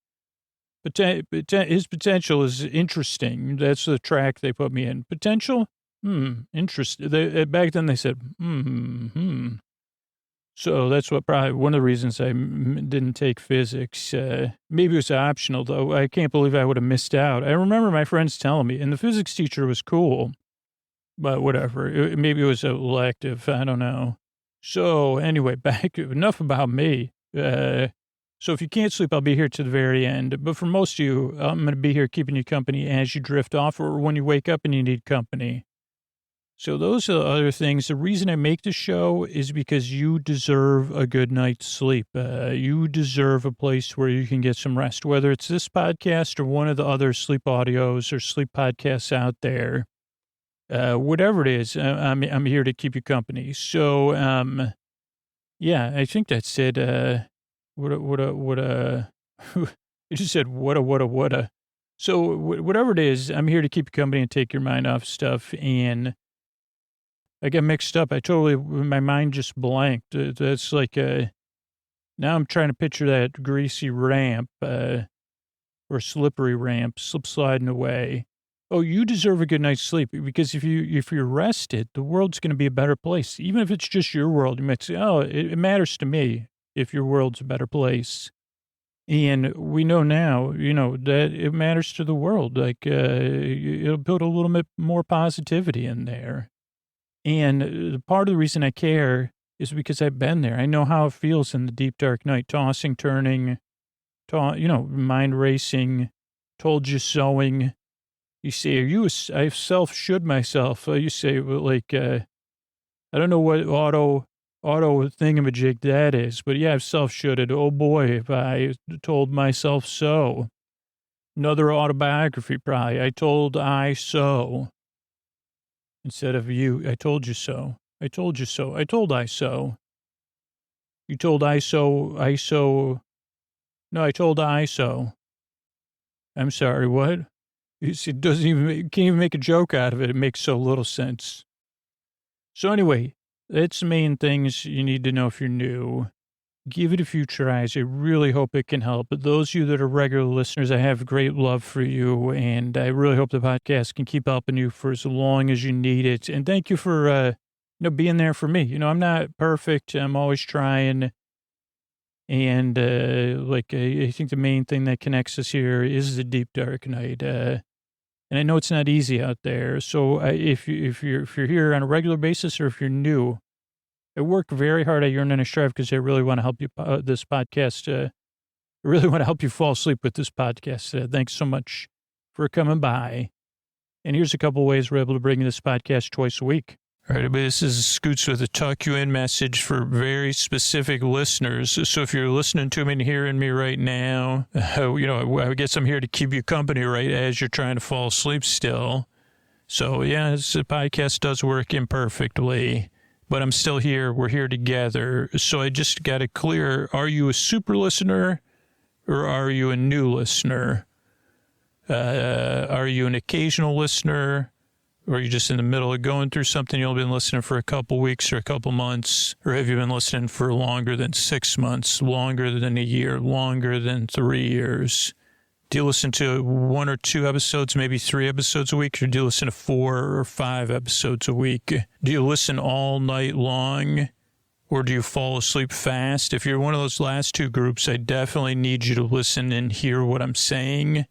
Speaker 2: his potential is interesting. That's the track they put me in. Potential? Interesting. Back then they said, So that's probably one of the reasons I didn't take physics. Maybe it was optional, though. I can't believe I would have missed out. I remember my friends telling me, and the physics teacher was cool, but whatever. Maybe it was an elective. I don't know. So anyway, enough about me. So if you can't sleep, I'll be here to the very end. But for most of you, I'm going to be here keeping you company as you drift off or when you wake up and you need company. So those are the other things. The reason I make the show is because you deserve a good night's sleep. You deserve a place where you can get some rest, whether it's this podcast or one of the other sleep audios or sleep podcasts out there. Whatever it is, I'm here to keep you company. So, yeah, I think that's it. I just said, what. So whatever it is, I'm here to keep you company and take your mind off stuff. And I got mixed up. My mind just blanked. That's like, now I'm trying to picture that greasy ramp, or slippery ramp, slip sliding away. Oh, you deserve a good night's sleep, because if you're rested, the world's going to be a better place. Even if it's just your world, you might say, oh, it matters to me if your world's a better place. And we know now, that it matters to the world. Like, it'll put a little bit more positivity in there. And part of the reason I care is because I've been there. I know how it feels in the deep, dark night, tossing, turning, mind racing, told you sewing. You say, I've self-should myself. You say, I don't know what auto thingamajig that is, but yeah, I've self-shoulded. Oh boy, if I told myself so. Another autobiography, probably. I told I so. Instead of you, I told you so. I told you so. I told I so. You told I so. No, I told I so. I'm sorry, what? It doesn't even, can't even make a joke out of it. It makes so little sense. So anyway, that's the main things you need to know if you're new. Give it a few tries. I really hope it can help. But those of you that are regular listeners, I have great love for you, and I really hope the podcast can keep helping you for as long as you need it. And thank you for, being there for me. I'm not perfect. I'm always trying. And, I think the main thing that connects us here is the deep, dark night. And I know it's not easy out there. So if you're here on a regular basis or if you're new, I work very hard. I yearn and I strive because I really want to help you, this podcast. I really want to help you fall asleep with this podcast. Thanks so much for coming by. And here's a couple ways we're able to bring you this podcast twice a week. All right, this is Scoots with a tuck you in message for very specific listeners. So if you're listening to me and hearing me right now, I guess I'm here to keep you company, right, as you're trying to fall asleep still. So yeah, this podcast does work imperfectly. But I'm still here. We're here together. So I just got to clear, are you a super listener or are you a new listener? Are you an occasional listener? Or are you just in the middle of going through something? You've been listening for a couple weeks or a couple months? Or have you been listening for longer than 6 months, longer than a year, longer than 3 years? Do you listen to 1 or 2 episodes, maybe 3 episodes a week, or do you listen to 4 or 5 episodes a week? Do you listen all night long, or do you fall asleep fast? If you're one of those last 2 groups, I definitely need you to listen and hear what I'm saying.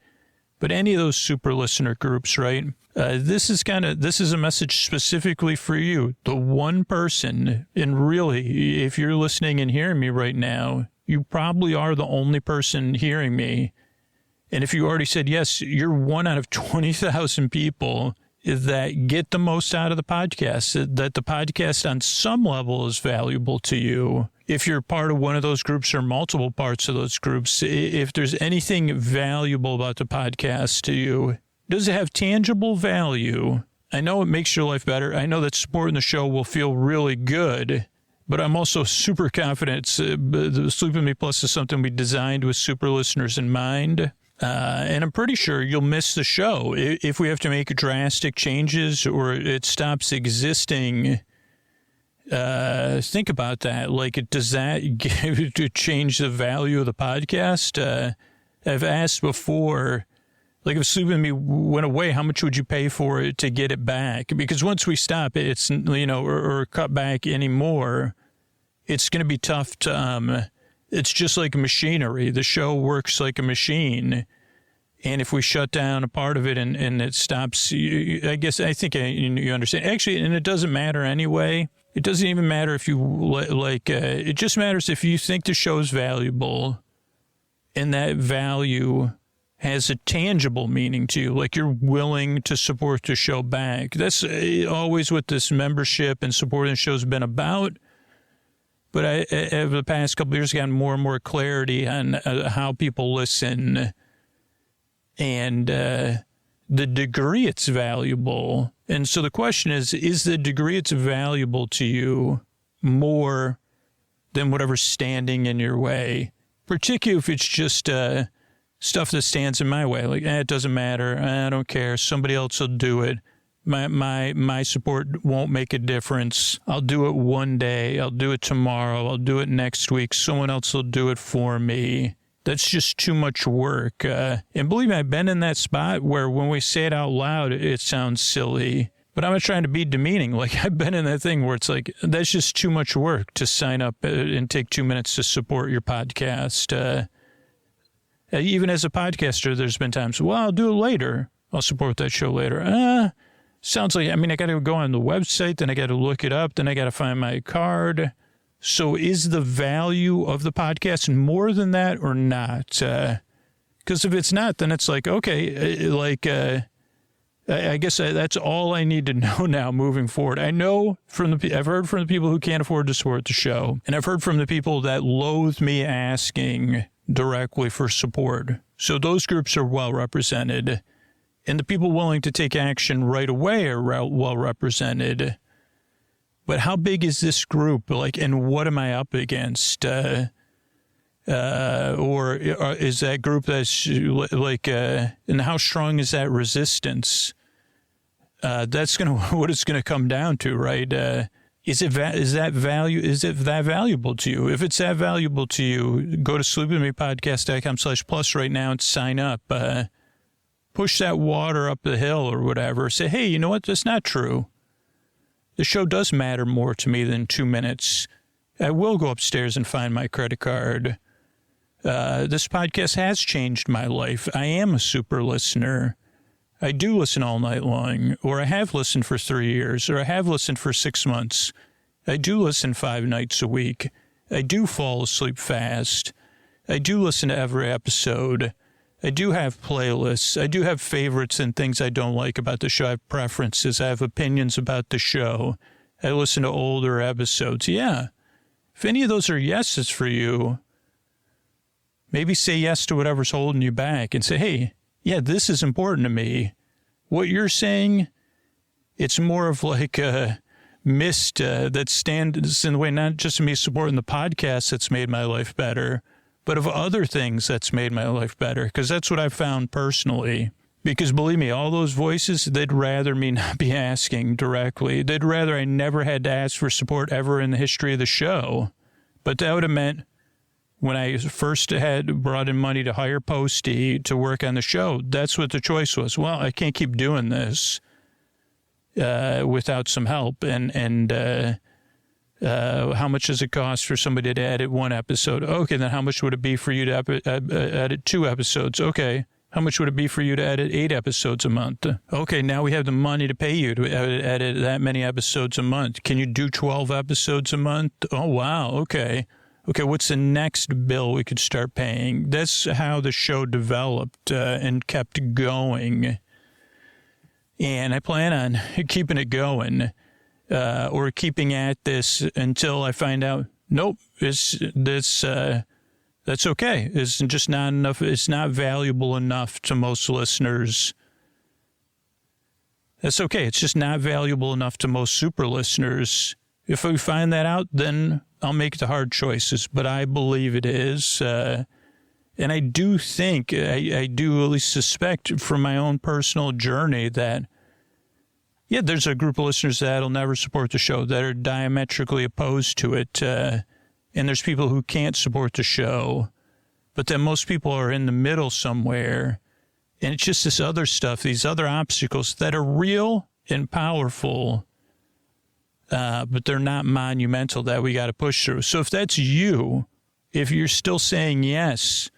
Speaker 2: But any of those super listener groups, right? This is a message specifically for you, the one person, and really, if you're listening and hearing me right now, you probably are the only person hearing me. And if you already said yes, you're 1 out of 20,000 people that get the most out of the podcast, that the podcast on some level is valuable to you. If you're part of one of those groups or multiple parts of those groups, if there's anything valuable about the podcast to you, does it have tangible value? I know it makes your life better. I know that supporting the show will feel really good. But I'm also super confident the Sleep With Me Plus is something we designed with super listeners in mind. And I'm pretty sure you'll miss the show if we have to make drastic changes or it stops existing. Think about that. Does that change the value of the podcast? I've asked before, if Sleep With Me went away, how much would you pay for it to get it back? Because once we stop it, it's, or cut back anymore, it's going to be tough to, it's just like machinery. The show works like a machine. And if we shut down a part of it and it stops, you understand. Actually, and it doesn't matter anyway. It doesn't even matter if you it just matters if you think the show's valuable and that value has a tangible meaning to you, like you're willing to support the show back. That's always what this membership and supporting the show's been about. But I, over the past couple of years, gotten more and more clarity on how people listen and the degree it's valuable. And so the question is the degree it's valuable to you more than whatever's standing in your way? Particularly if it's just stuff that stands in my way. It doesn't matter. I don't care. Somebody else will do it. My support won't make a difference. I'll do it one day. I'll do it tomorrow. I'll do it next week. Someone else will do it for me. That's just too much work. And believe me, I've been in that spot where when we say it out loud, it sounds silly. But I'm not trying to be demeaning. I've been in that thing where it's that's just too much work to sign up and take 2 minutes to support your podcast. Even as a podcaster, there's been times, I'll do it later. I'll support that show later. Sounds like, I got to go on the website, then I got to look it up, then I got to find my card. So is the value of the podcast more than that or not? Because if it's not, then it's okay, I guess that's all I need to know now moving forward. I know I've heard from the people who can't afford to support the show, and I've heard from the people that loathe me asking directly for support. So those groups are well represented. And the people willing to take action right away are well represented. But how big is this group? And what am I up against? Or is that group that's like, and how strong is that resistance? That's what it's gonna come down to, right? Is that valuable to you? If it's that valuable to you, go to sleepwithmepodcast.com/plus right now and sign up. Push that water up the hill or whatever. Say, hey, you know what? That's not true. The show does matter more to me than 2 minutes. I will go upstairs and find my credit card. This podcast has changed my life. I am a super listener. I do listen all night long, or I have listened for 3 years, or I have listened for 6 months. I do listen 5 nights a week. I do fall asleep fast. I do listen to every episode. I do have playlists. I do have favorites and things I don't like about the show. I have preferences. I have opinions about the show. I listen to older episodes. Yeah. If any of those are yeses for you, maybe say yes to whatever's holding you back and say, hey, yeah, this is important to me. What you're saying, it's more of like a mist that stands in the way, not just of me supporting the podcast that's made my life better, but of other things that's made my life better. Because that's what I've found personally. Because believe me, all those voices, they'd rather me not be asking directly. They'd rather I never had to ask for support ever in the history of the show. But that would have meant when I first had brought in money to hire Posty to work on the show, that's what the choice was. Well, I can't keep doing this without some help. And how much does it cost for somebody to edit one episode? Okay, then how much would it be for you to edit 2 episodes? Okay. How much would it be for you to edit 8 episodes a month? Okay, now we have the money to pay you to edit that many episodes a month. Can you do 12 episodes a month? Oh, wow. Okay. Okay, what's the next bill we could start paying? That's how the show developed and kept going. And I plan on keeping it going or keeping at this until I find out, nope, that's okay. It's just not enough. It's not valuable enough to most listeners. That's okay. It's just not valuable enough to most super listeners. If we find that out, then I'll make the hard choices, but I believe it is. And I do think, I do at least suspect from my own personal journey that, yeah, there's a group of listeners that'll never support the show, that are diametrically opposed to it. And there's people who can't support the show, but then most people are in the middle somewhere. And it's just this other stuff, these other obstacles that are real and powerful, but they're not monumental that we got to push through. So if that's you, if you're still saying yes,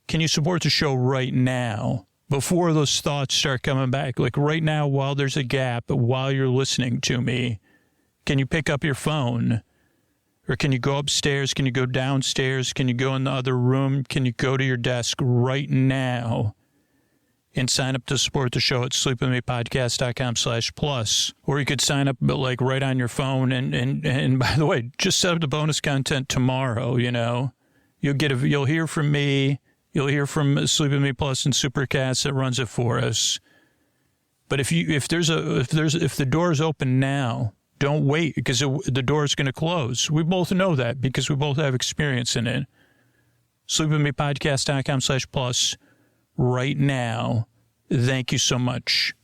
Speaker 2: can you support the show right now before those thoughts start coming back? Like right now, while there's a gap, while you're listening to me, can you pick up your phone? Or can you go upstairs? Can you go downstairs? Can you go in the other room? Can you go to your desk right now and sign up to support the show at sleepwithmepodcast.com/plus. Or you could sign up like right on your phone. And by the way, just set up the bonus content tomorrow, you know. You'll hear from me. You'll hear from Sleep With Me Plus and Supercast that runs it for us. But if the door is open now, don't wait because the door is going to close. We both know that because we both have experience in it. sleepwithmepodcast.com/plus right now. Thank you so much.